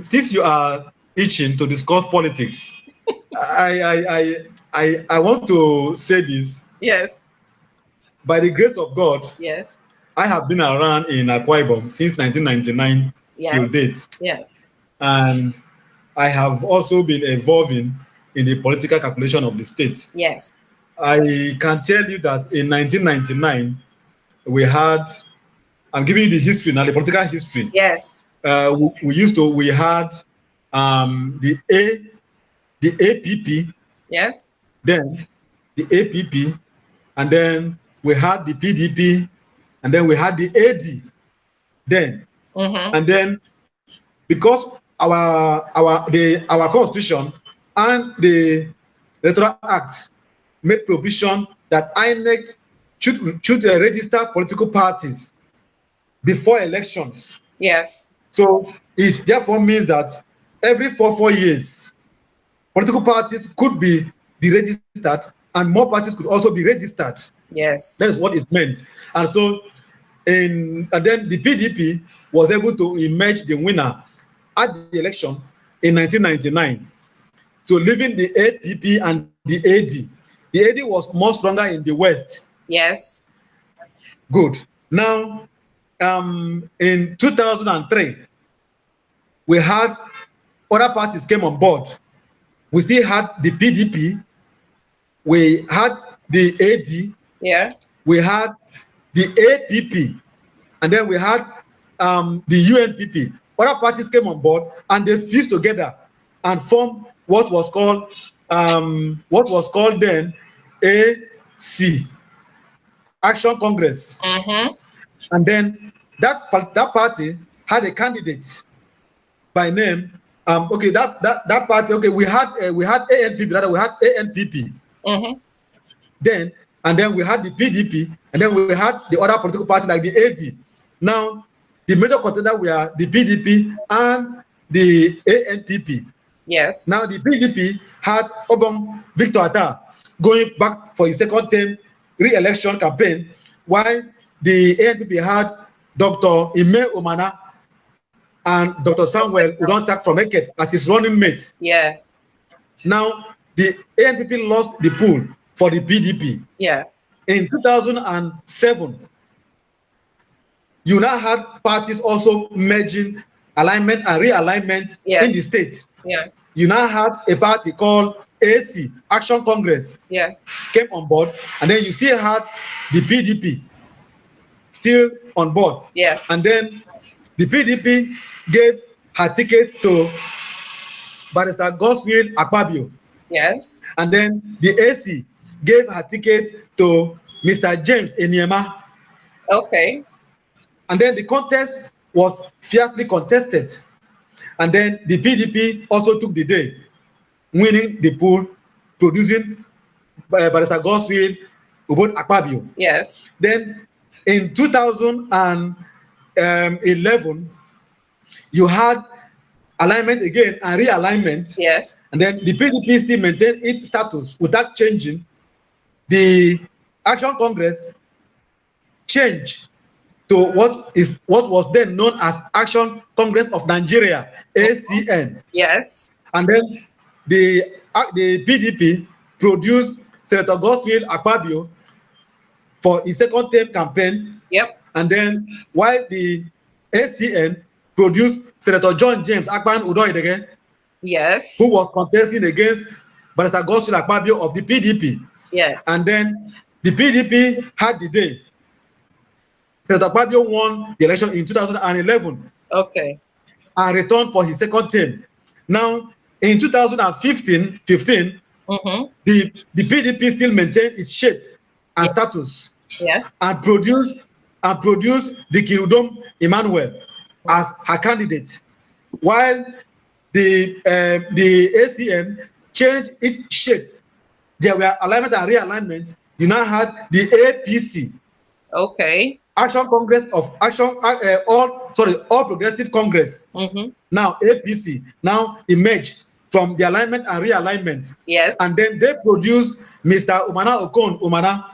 since you are itching to discuss politics, I want to say this. Yes. By the grace of God, yes, I have been around in Akwa Ibom since 1999 till date. Yes. And I have also been evolving in the political calculation of the state. Yes. I can tell you that in 1999, we had, I'm giving you the history now, the political history. Yes. We had the APP. Yes. Then the APP, and then we had the PDP, and then we had the AD. Then, and then because our constitution and the Electoral Act made provision that INEC should register political parties before elections. Yes. So it therefore means that every 4 years, political parties could be deregistered and more parties could also be registered. Yes. That is what it meant. And so, and then the PDP was able to emerge the winner at the election in 1999. So leaving the APP and the AD. The AD was more stronger in the West. Yes. Good. Now, in 2003, we had other parties came on board. We still had the PDP. We had the AD. Yeah. We had the APP. And then we had the UNPP. Other parties came on board and they fused together and formed what was called then AC, Action Congress. And then that party had a candidate by name Okay, that party. Okay, we had ANPP. Rather, we had ANPP. Mm-hmm. Then and then we had the PDP, and then we had the other political party like the AD. Now, the major contender were the PDP and the ANPP. Yes. Now, the PDP had Obong Victor Atta going back for his second term re-election campaign, while the ANPP had Dr. Ime Omana and Dr. Samuel Udom from Eket as his running mate. Yeah. Now, the ANPP lost the pool for the PDP. Yeah. In 2007, you now had parties also merging alignment and realignment Yeah. in the state. Yeah. You now had a party called AC, Action Congress, Yeah. came on board, and then you still had the PDP still on board. Yeah. And then the PDP gave her ticket to Barrister Godswill Akpabio. Yes. And then the AC gave her ticket to Mr. James Enyema. Okay. And then the contest was fiercely contested. And then the PDP also took the day, winning the pool, producing Barrister Godswill Akpabio. Yes. Then in 2011, you had alignment again and realignment. Yes. And then the PDP still maintained its status without changing. The Action Congress changed to what was then known as Action Congress of Nigeria, ACN. Yes. And then the PDP produced Senator Godswill Akpabio for his second term campaign. Yep. And then while the ACN produced Senator John James Akpan Udoidege, Yes. who was contesting against Barrister Godswill Akpabio of the PDP. Yeah. And then the PDP had the day. Senator Akpabio won the election in 2011. Okay. And returned for his second term. Now, in 2015, mm-hmm. the PDP still maintained its shape and status. Yes. And produced the Udom Emmanuel as her candidate, while the ACN changed its shape. There were alignment and realignment. You now had the APC. Okay. Action Congress of All Progressive Congress. Mm-hmm. Now APC now emerged from the alignment and realignment. Yes. And then they produced Mr. Umana Okon Umana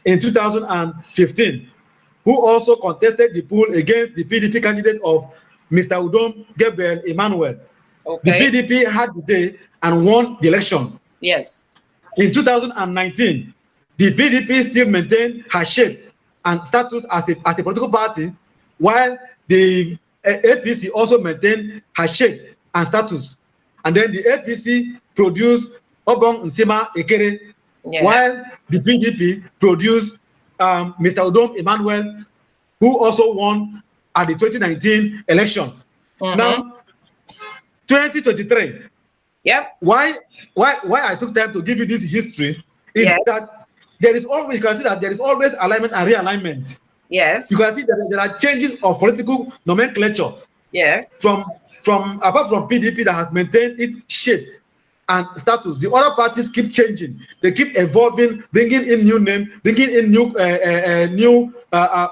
in 2015, who also contested the poll against the PDP candidate of Mr. Udom Gabriel Emmanuel. Okay. The PDP had the day and won the election. Yes. In 2019, the PDP still maintained her shape and status as a political party, while the APC also maintained her shape and status. And then the APC produced Obong Nsima Ekere, while the PDP produced Mr. Udom Emmanuel, who also won at the 2019 election. Mm-hmm. Now, 2023. Yep. Why I took time to give you this history is that there is always, you can see that there is always alignment and realignment. Yes. You can see that there are changes of political nomenclature. Yes. Apart from PDP that has maintained its shape and status, the other parties keep changing. They keep evolving, bringing in new names, bringing in new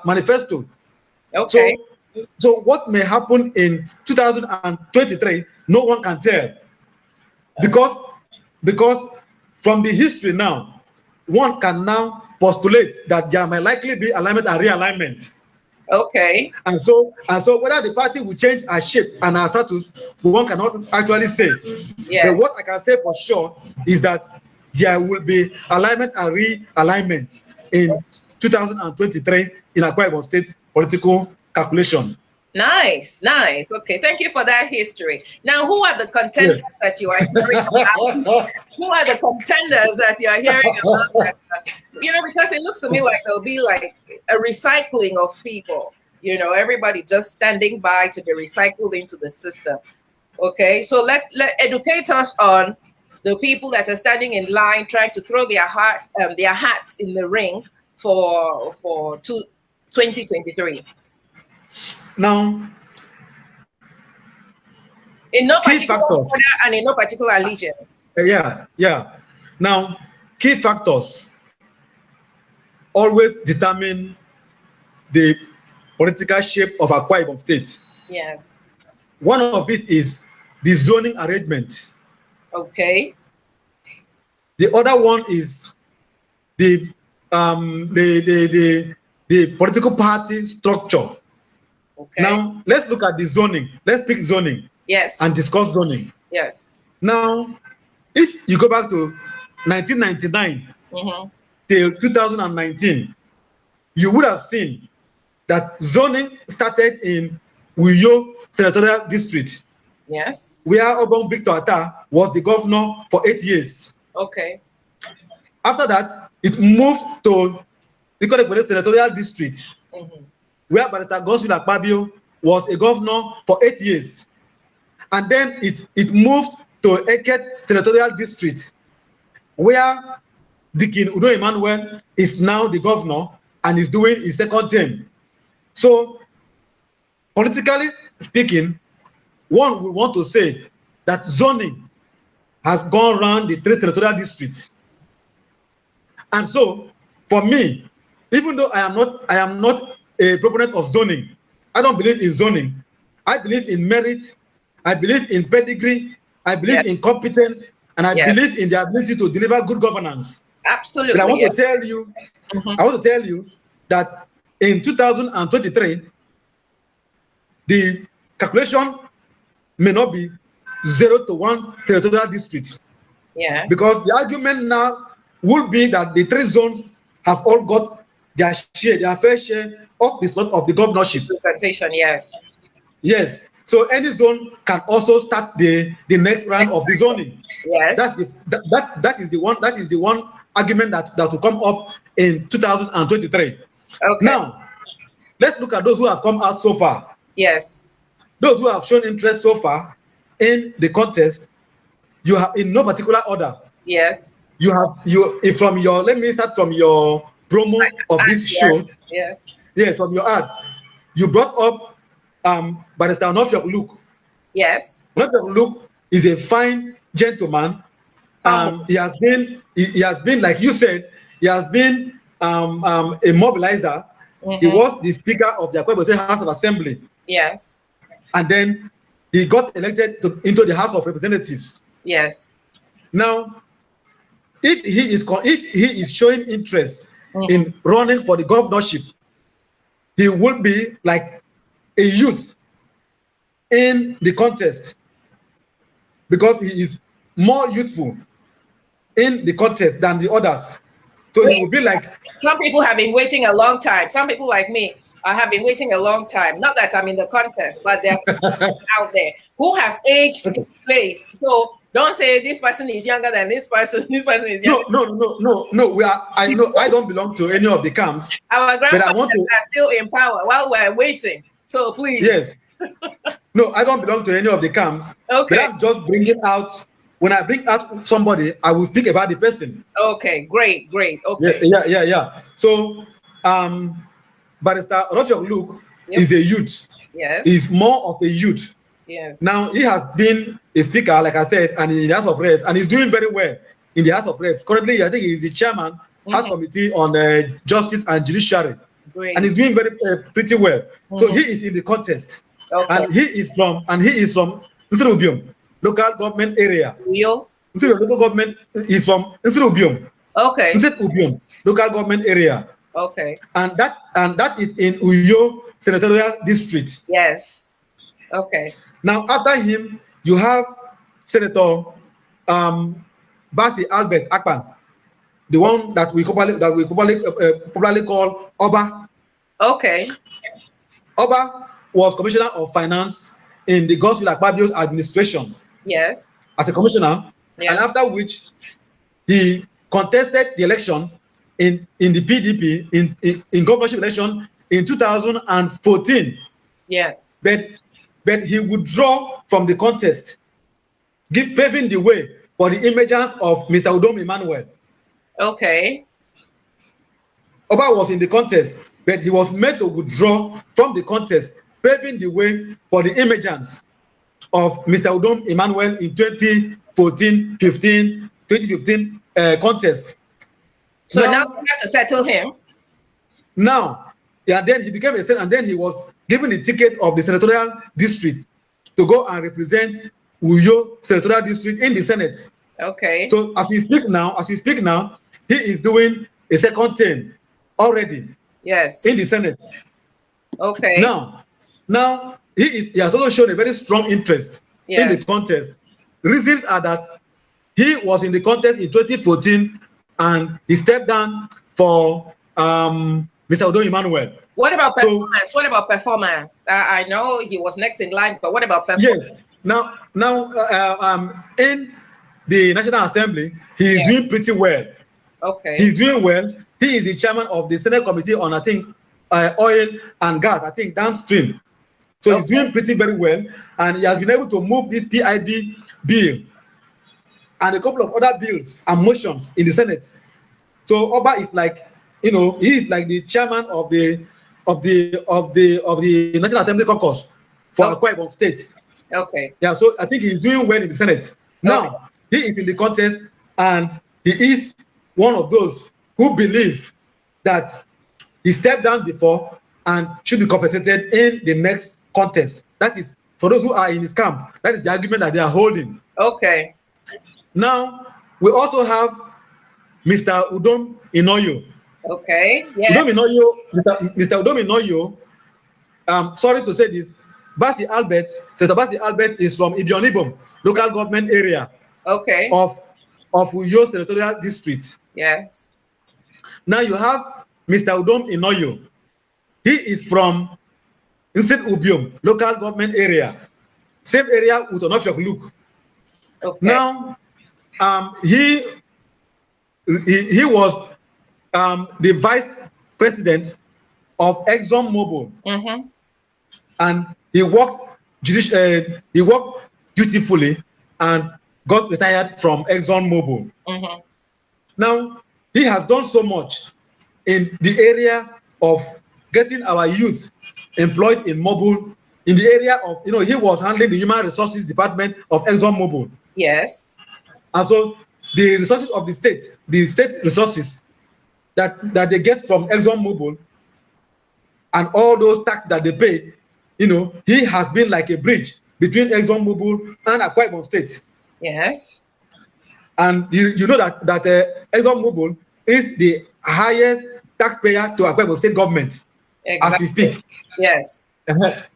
manifesto. Okay. So what may happen in 2023, no one can tell, because from the history now, one can now postulate that there may likely be alignment and realignment. Okay. And so whether the party will change our shape and our status, one cannot actually say. Yeah. But what I can say for sure is that there will be alignment and realignment in 2023 in Akwa Ibom State political calculation. Nice. Okay, thank you for that history. Now, who are the contenders that you are hearing about? Who are the contenders that you are hearing about? Because it looks to me like there'll be like a recycling of people. Everybody just standing by to be recycled into the system. Okay, so let educate us on the people that are standing in line trying to throw their hats in the ring for 2023. Now, In no Key particular factors. order and in no particular allegiance. Yeah. Now, key factors always determine the political shape of Akwa Ibom State. Yes. One of it is the zoning arrangement. Okay. The other one is the the political party structure. Okay. Now let's look at the zoning. Let's pick zoning Yes. and discuss zoning. Yes. Now, if you go back to 1999 till 2019, you would have seen that zoning started in Uyo Senatorial District. Yes. Where Obong Victor Atta was the governor for 8 years. Okay. After that, it moved to the Senatorial District, where Barrister Godswill Akpabio was a governor for 8 years. And then it moved to Eket Senatorial District, where Dikin Udom Emmanuel is now the governor and is doing his second term. So, politically speaking, one would want to say that zoning has gone around the 3 senatorial districts. And so, for me, even though I am not a proponent of zoning, I don't believe in zoning. I believe in merit, I believe in pedigree, I believe in competence, and I believe in the ability to deliver good governance. Absolutely. But I want to tell you, that in 2023, the calculation may not be 0 to 1 territorial district. Yeah. Because the argument now would be that the 3 zones have all got their share, their fair share of the slot of the governorship. Representation, yes. Yes. So any zone can also start the next round of the zoning. Yes. That is the one argument that will come up in 2023. Okay. Now, let's look at those who have come out so far. Yes. Those who have shown interest so far in the contest, you have in no particular order. Yes. Let me start from your promo of this show. Yeah. Yes, from your ad. You brought up Barrister Onofiok Luke. Yes. Onofiok Luke is a fine gentleman. He has been, like you said, he has been a mobilizer. He was the Speaker of the Akwa Ibom State House of Assembly. Yes. And then he got elected into the House of Representatives. Yes. Now, if he is showing interest in running for the governorship, he will be like a youth in the contest because he is more youthful in the contest than the others. So he will be like. Some people have been waiting a long time. Some people like me have been waiting a long time. Not that I'm in the contest, but there are out there who have aged in place. So don't say this person is younger than this person. This person is younger. No. I don't belong to any of the camps. Our grandfathers are still in power while we're waiting. So please. Yes. No, I don't belong to any of the camps. Okay. But I'm just bringing out. When I bring out somebody, I will speak about the person. Okay, great. Okay. Yeah. So, Barrister Onofiok Luke is a youth. Yes. He's more of a youth. Yes. Now, he has been a speaker, like I said, and in the House of Reps, and he's doing very well in the House of Reps. Currently, I think he's the chairman, House Committee on Justice and Judiciary. Great. And he's doing pretty well. So he is in the contest. Okay. And he is from Udom local government area. Uyo? Local government is from Udom. Okay. Udom local government area. Okay. And that is in Uyo Senatorial District. Yes. Okay. Now after him, you have Senator Basi Albert Akpan, the one that we popularly call Oba. Okay. Oba was Commissioner of Finance in the Godswill Akpabio's administration. Yes. As a commissioner, yeah. And after which he contested the election in the PDP in governorship election in 2014. Yes. But he withdrew from the contest, paving the way for the emergence of Mr. Udom Emmanuel. Okay. Oba was in the contest, but he was made to withdraw from the contest, paving the way for the emergence of Mr. Udom Emmanuel in 2015 contest. So now we have to settle him. Now, yeah, then he became a senator, and then he was given the ticket of the senatorial district to go and represent Uyo senatorial district in the Senate. Okay. So as we speak now, he is doing a second term already. Yes. In the Senate. Okay. Now he has also shown a very strong interest in the contest. The reasons are that he was in the contest in 2014 and he stepped down for Mr. Udom Emmanuel. What about performance? I know he was next in line, but what about performance? Yes. Now, in the National Assembly, he is doing pretty well. Okay. He's doing well. He is the chairman of the Senate Committee on, I think, oil and gas, I think, downstream. So he's doing pretty very well, and he has been able to move this PIB bill and a couple of other bills and motions in the Senate. So Oba is like, he is like the chairman of the National Assembly caucus for Akwa Ibom State. Okay. Yeah, so I think he's doing well in the Senate. Now, he is in the contest, and he is one of those who believe that he stepped down before and should be compensated in the next contest. That is, for those who are in his camp, that is the argument that they are holding. Okay. Now, we also have Mr. Udom Inoyo. Okay. Yeah. Mr. Udom Inoyo, sorry to say this, Senator Basi Albert is from Ibom local government area. Okay. Of Uyo senatorial district. Yes. Now you have Mr. Udom Inoyo. He is from Udom local government area, same area with Onofia Luke. Okay. Now, he was the vice president of ExxonMobil, and he worked dutifully and got retired from ExxonMobil. Now, he has done so much in the area of getting our youth employed in Mobil, in the area of, he was handling the human resources department of ExxonMobil. Yes. And so the resources of the state resources that they get from ExxonMobil and all those taxes that they pay, he has been like a bridge between ExxonMobil and Akwa Ibom State. Yes. And you know that ExxonMobil is the highest taxpayer to Akwa Ibom State government. Exactly. As we speak. Yes.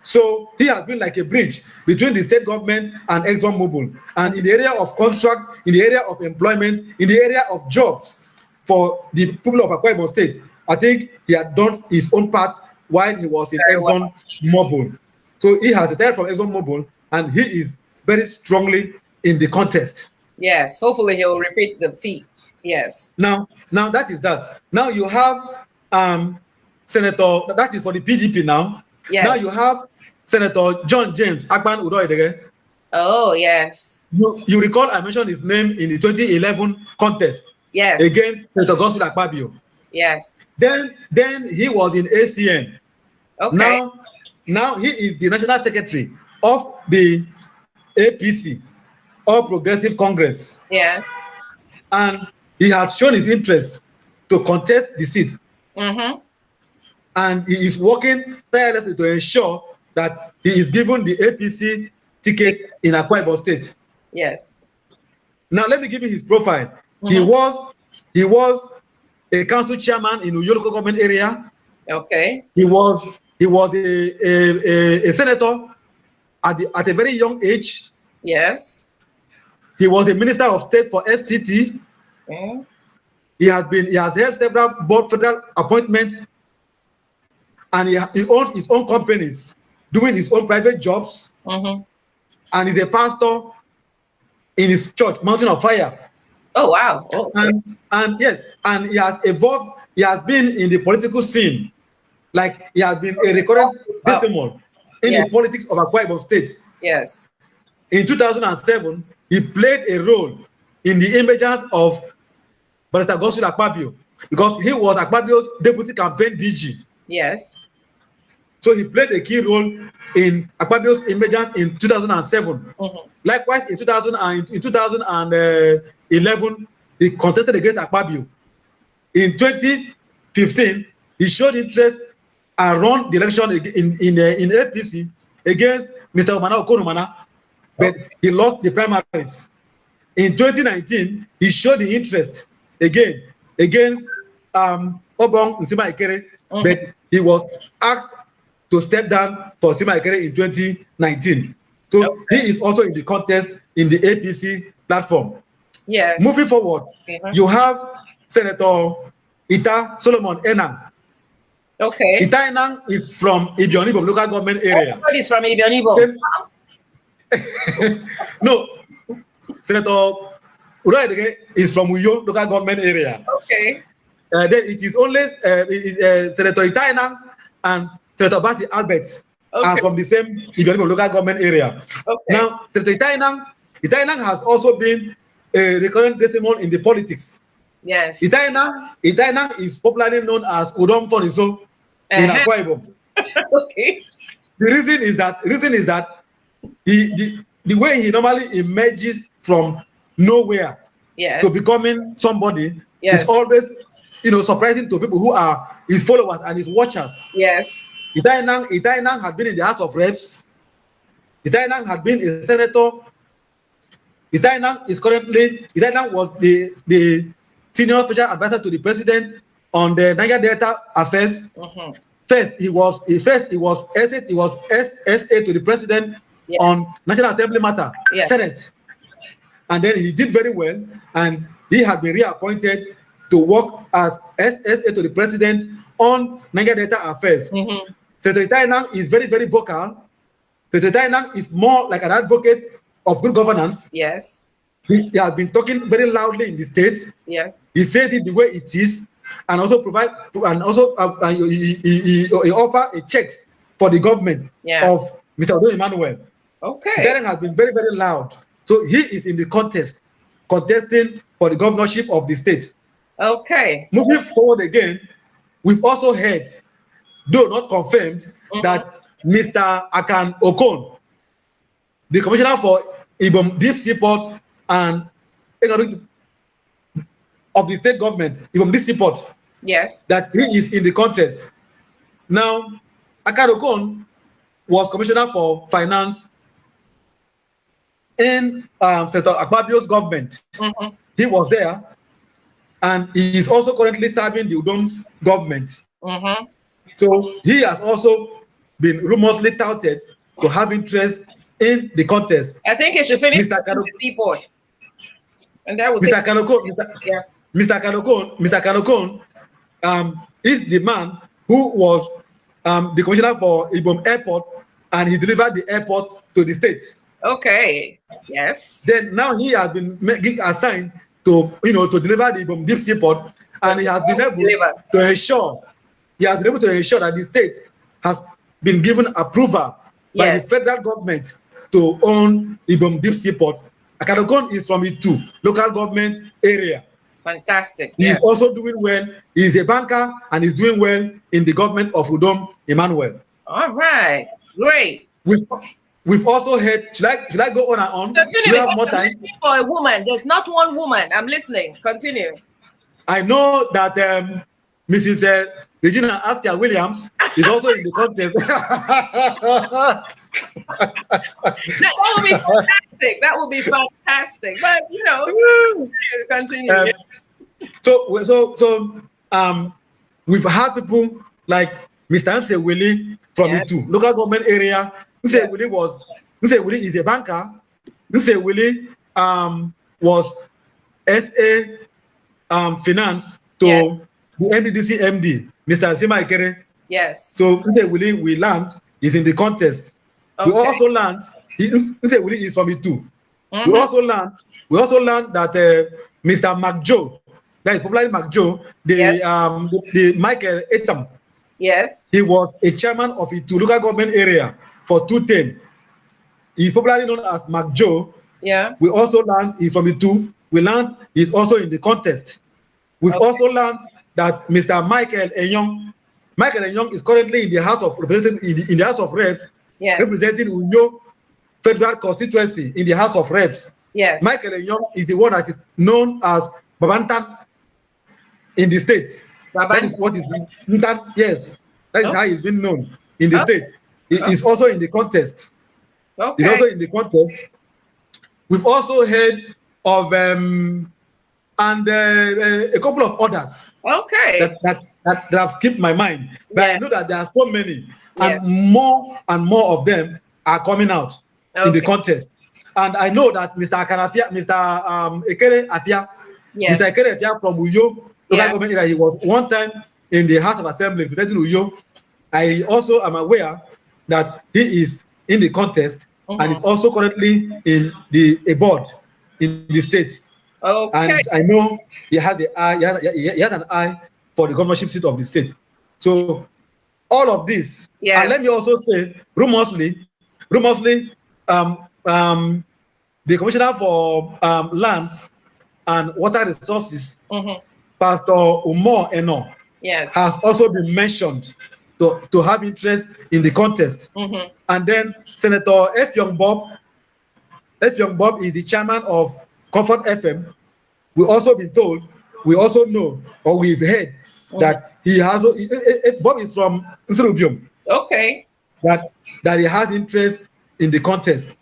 So he has been like a bridge between the state government and ExxonMobil. And in the area of contract, in the area of employment, in the area of jobs for the people of Akwa Ibom State, I think he had done his own part while he was in ExxonMobil. So he has retired from ExxonMobil, and he is very strongly in the contest. Yes, hopefully he'll repeat the feat. Yes. Now that is that. Now you have Senator, that is for the PDP now. Yes. Now you have Senator John James Agban Udoidege. Oh, yes. You recall I mentioned his name in the 2011 contest. Yes. Against Senator Godswill Akpabio. Yes. Then he was in ACN. Okay. Now he is the National Secretary of the APC, All Progressive Congress. Yes. And he has shown his interest to contest the seat. And he is working tirelessly to ensure that he is given the APC ticket in Akwa Ibom State. Yes. Now let me give you his profile. He was a council chairman in Uyo local government area. Okay. He was a senator at a very young age. Yes. He was a minister of state for FCT. Okay. He has held several federal appointments, and he owns his own companies, doing his own private jobs, and he's a pastor in his church, Mountain of Fire. Oh wow! Oh, okay. And yes, and he has evolved. He has been in the political scene, like he has been a recurrent decimal in the politics of Akwa Ibom State. Yes. In 2007, he played a role in the emergence of Barrister Godswill Akpabio, because he was Akpabio's deputy campaign DG. Yes. So he played a key role in Akpabio's emergence in 2007. Likewise, in 2011, he contested against Akpabio. In 2015, he showed interest and ran the election in APC against Mr. Omana Okonumana, but he lost the primaries. In 2019, he showed the interest again against Obong Nsima Ikere, but he was asked to step down for Nsima Ikere in 2019. So he is also in the contest in the APC platform. Yes. Moving forward, you have Senator Ita Solomon Enang. Okay. Ita Enang is from Ibionibo local government area. Everybody is from Ibionibo. No, Senator Udoyedege is from Uyo local government area. Okay. Then it is only Senator Ita Enang and Senator Basi Albert are from the same Ibionibo local government area. Okay. Now, Senator Ita Enang has also been a recurrent decimal in the politics. Yes. Ita Enang is popularly known as Udom Toniso in Akwa Ibom. Okay. The reason is that the way he normally emerges from nowhere to becoming somebody is always, surprising to people who are his followers and his watchers. Yes. Ita Enang had been in the House of Reps. Ita Enang had been a senator. Ita Enang was the senior special advisor to the president on the Niger Delta affairs. First, he was SA to the president on National Assembly matter, Senate, and then he did very well, and he had been reappointed to work as SA to the president on Niger Delta affairs. Senator Ita Enang is very, very vocal. Senator Ita Enang is more like an advocate of good governance. Yes. He has been talking very loudly in the state. Yes. He says it the way it is, and also he offer a check for the government of Mr. Udom Emmanuel. Okay. Ita Enang has been very, very loud. So he is in the contesting for the governorship of the state. Okay. Moving forward again, we've also heard, though not confirmed, that Mr. Akan Okon, the commissioner for Ibom Deep Seaport and Economic of the state government, Ibom Deep Seaport, that he is in the contest. Now, Akan Okon was commissioner for finance in Senator Akpabio's government. He was there, and he is also currently serving the Udom's government. So he has also been rumorsly touted to have interest in the contest. I think it should finish the seaport. And that would Mr. Kanokon is the man who was the commissioner for Ibom Airport, and he delivered the airport to the state. Okay. Yes. Then now he has been assigned to deliver the Ibom Deep Seaport, and he has been able to ensure that the state has been given approval by the federal government to own Ibom Deep Seaport. Akan is from Itu local government area. Fantastic. He is also doing well. He is a banker and is doing well in the government of Udom Emmanuel. All right. Great. We've also heard, should I go on and on? Continue. Do you have more time? For a woman, there's not one woman. I'm listening. Continue. I know that Mrs. Regina Askia Williams is also in the contest. That would be fantastic. That would be fantastic. But continue. So we've had people like Mr. Nse Willie from Itu local government area. Nse Willie is a banker. Nse Willie was SA finance to the NDDC MD, Mr. Nsima Ikere. Yes. So Nse Willie we learned is in the contest. We also learned Nse Willie is from Itu. We also learned that Mr. McJoe, that is popularly McJoe, the Michael Etam. Yes. He was a chairman of Itu local government area for 2 terms. He's popularly known as McJoe. Yeah. We also learned he's from Itu. We learned he's also in the contest. We've also learned that Mr. Michael Enyong Michael Young is currently in the House of Representatives, in the House of Reps, Yes. representing Uyo Federal Constituency in the House of Reps. Yes. Michael Young is the one that is known as Babantan in the state. That is what is yes. That is how he's been known in the state. He is also in the contest. Okay. He's also in the contest. We've also heard of and a couple of others. Okay. That have skipped my mind. But I know that there are so many, Yes. and more of them are coming out in the contest. And I know that Mr. Akanafia, Mr. Ekere Afia, yes. Mr. Ekere Afia from Uyo local government area, he was one time in the House of Assembly representing Uyo. I also am aware that he is in the contest and is also currently in a board in the state. Okay. And I know he has the eye, he has an eye for the governorship seat of the state. So all of this, and let me also say, rumorsly, the Commissioner for Lands and Water Resources, Pastor Umar Eno, has also been mentioned to have interest in the contest. And then Senator F. Young Bob is the chairman of Comfort FM. We also been told, we also know, or we've heard that he has. Bob is from Udom. Okay. That he has interest in the contest.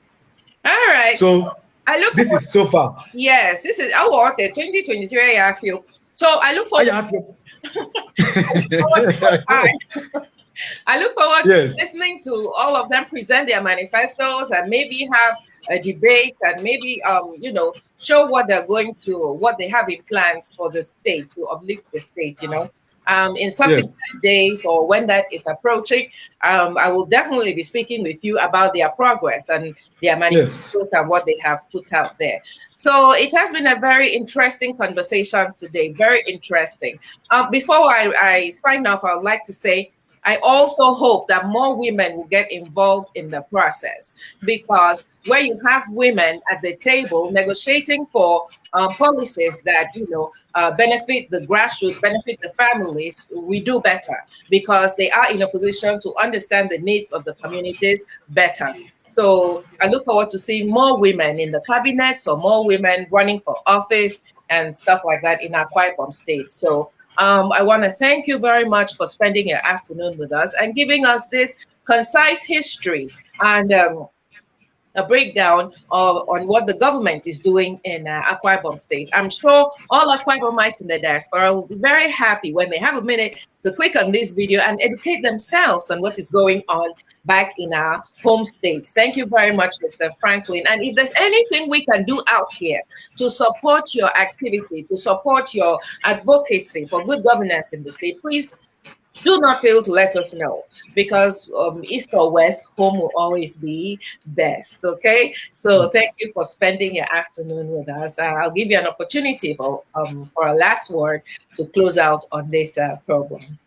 All right. So I look. This is so far. Yes, this is our 2023. I feel so. I look forward. I look forward to listening to all of them present their manifestos and maybe have a debate and maybe show what they're going to, what they have in plans for the state to uplift the state. In subsequent days or when that is approaching, I will definitely be speaking with you about their progress and their manifestos and what they have put out there. So it has been a very interesting conversation today, very interesting. Before I sign off, I would like to say, I also hope that more women will get involved in the process, because where you have women at the table negotiating for policies that benefit the grassroots, benefit the families, we do better because they are in a position to understand the needs of the communities better. So I look forward to seeing more women in the cabinets or more women running for office and stuff like that in Akwa Ibom State. So I want to thank you very much for spending your afternoon with us and giving us this concise history and a breakdown on what the government is doing in Akwa Ibom State. I'm sure all Akwa Ibomites in the diaspora will be very happy when they have a minute to click on this video and educate themselves on what is going on back in our home states. Thank you very much, Mr. Franklin. And if there's anything we can do out here to support your activity, to support your advocacy for good governance in the state, please do not fail to let us know, because East or West, home will always be best. Okay, so thank you for spending your afternoon with us. I'll give you an opportunity for a last word to close out on this program.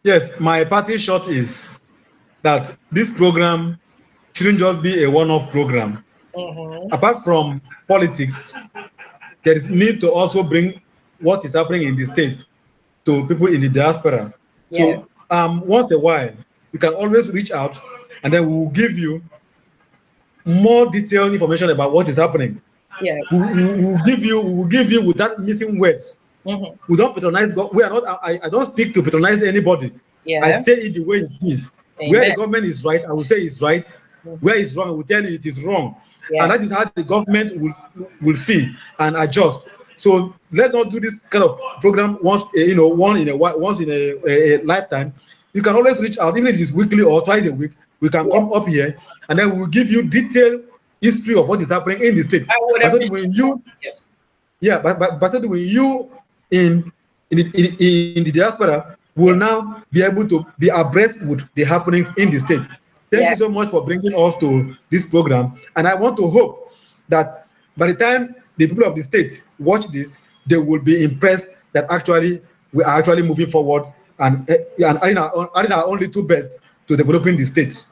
Yes, my parting shot is that this program shouldn't just be a one-off program. Apart from politics, there is need to also bring what is happening in the state to people in the diaspora. So once a while, you can always reach out, and then we will give you more detailed information about what is happening. Yes. We will give you without missing words. We don't patronize God. We are not. I don't speak to patronize anybody. I say it the way it is. Amen. Where the government is right, I will say it's right. Where it's wrong, I will tell you it is wrong. And that is how the government will see and adjust. So let's not do this kind of program once in a lifetime. You can always reach out, even if it's weekly or twice a week. We can come up here, and then we will give you detailed history of what is happening in the state. But when you in the diaspora will now be able to be abreast with the happenings in the state. Thank you so much for bringing us to this program, and I want to hope that by the time the people of the state watch this, they will be impressed that actually we are actually moving forward and adding our own little best to developing the state.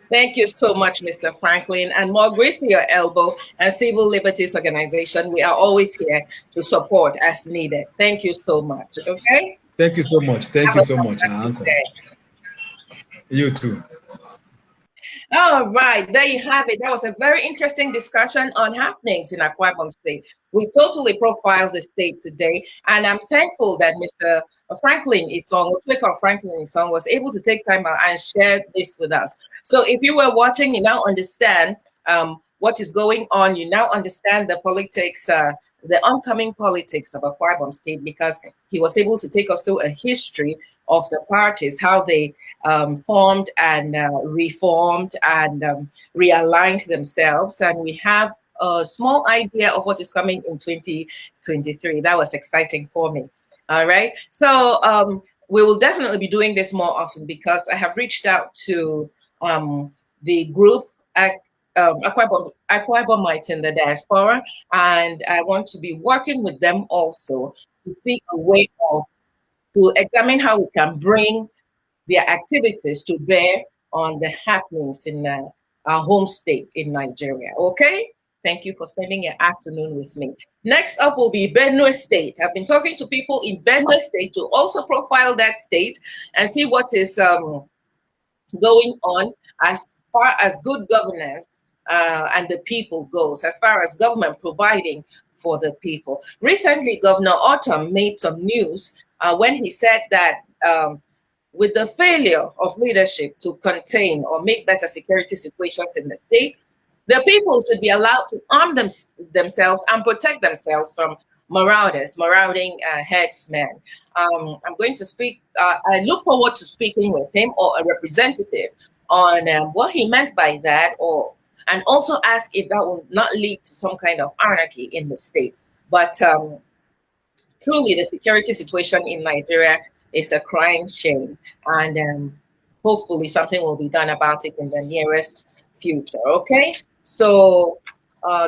Thank you so much, Mr. Franklin, and more grace to your elbow and Civil Liberties Organization. We are always here to support as needed. Thank you so much. Okay. Thank you so much. Thank Have you a so much, fantastic Uncle. day. You too. All right, there you have it. That was a very interesting discussion on happenings in Akwa Ibom State. We totally profiled the state today, and I'm thankful that Mr. Franklin Isong, Franklin Isong, was able to take time out and share this with us. So, if you were watching, you now understand what is going on. You now understand the politics, the oncoming politics of Akwa Ibom State, because he was able to take us through a history of the parties, how they formed and reformed and realigned themselves. And we have a small idea of what is coming in 2023. That was exciting for me. All right. So we will definitely be doing this more often because I have reached out to the group Akwa Ibomites in the diaspora, and I want to be working with them also to see a way of to examine how we can bring their activities to bear on the happenings in our home state in Nigeria. Okay? Thank you for spending your afternoon with me. Next up will be Benue State. I've been talking to people in Benue State to also profile that state and see what is going on as far as good governance and the people goes, as far as government providing for the people. Recently, Governor Autumn made some news when he said that with the failure of leadership to contain or make better security situations in the state, the people should be allowed to arm themselves and protect themselves from marauding headsmen. I'm going to speak, I look forward to speaking with him or a representative on what he meant by that, or and also ask if that will not lead to some kind of anarchy in the state. But truly, the security situation in Nigeria is a crying shame, and hopefully something will be done about it in the nearest future. Okay, so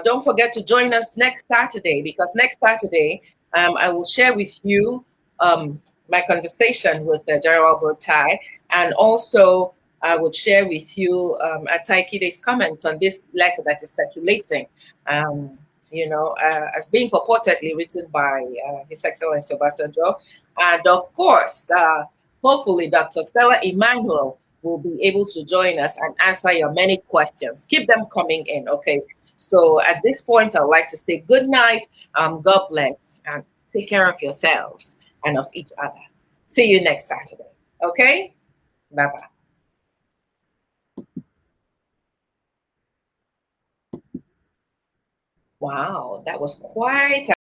don't forget to join us next Saturday, because next Saturday I will share with you my conversation with General Bertai, and also I would share with you Ataikide's comments on this letter that is circulating. As being purportedly written by His Excellency Obasanjo. And of course, hopefully Dr. Stella Emmanuel will be able to join us and answer your many questions. Keep them coming in, okay? So at this point, I'd like to say good night, God bless, and take care of yourselves and of each other. See you next Saturday, okay? Bye-bye. Wow, that was quite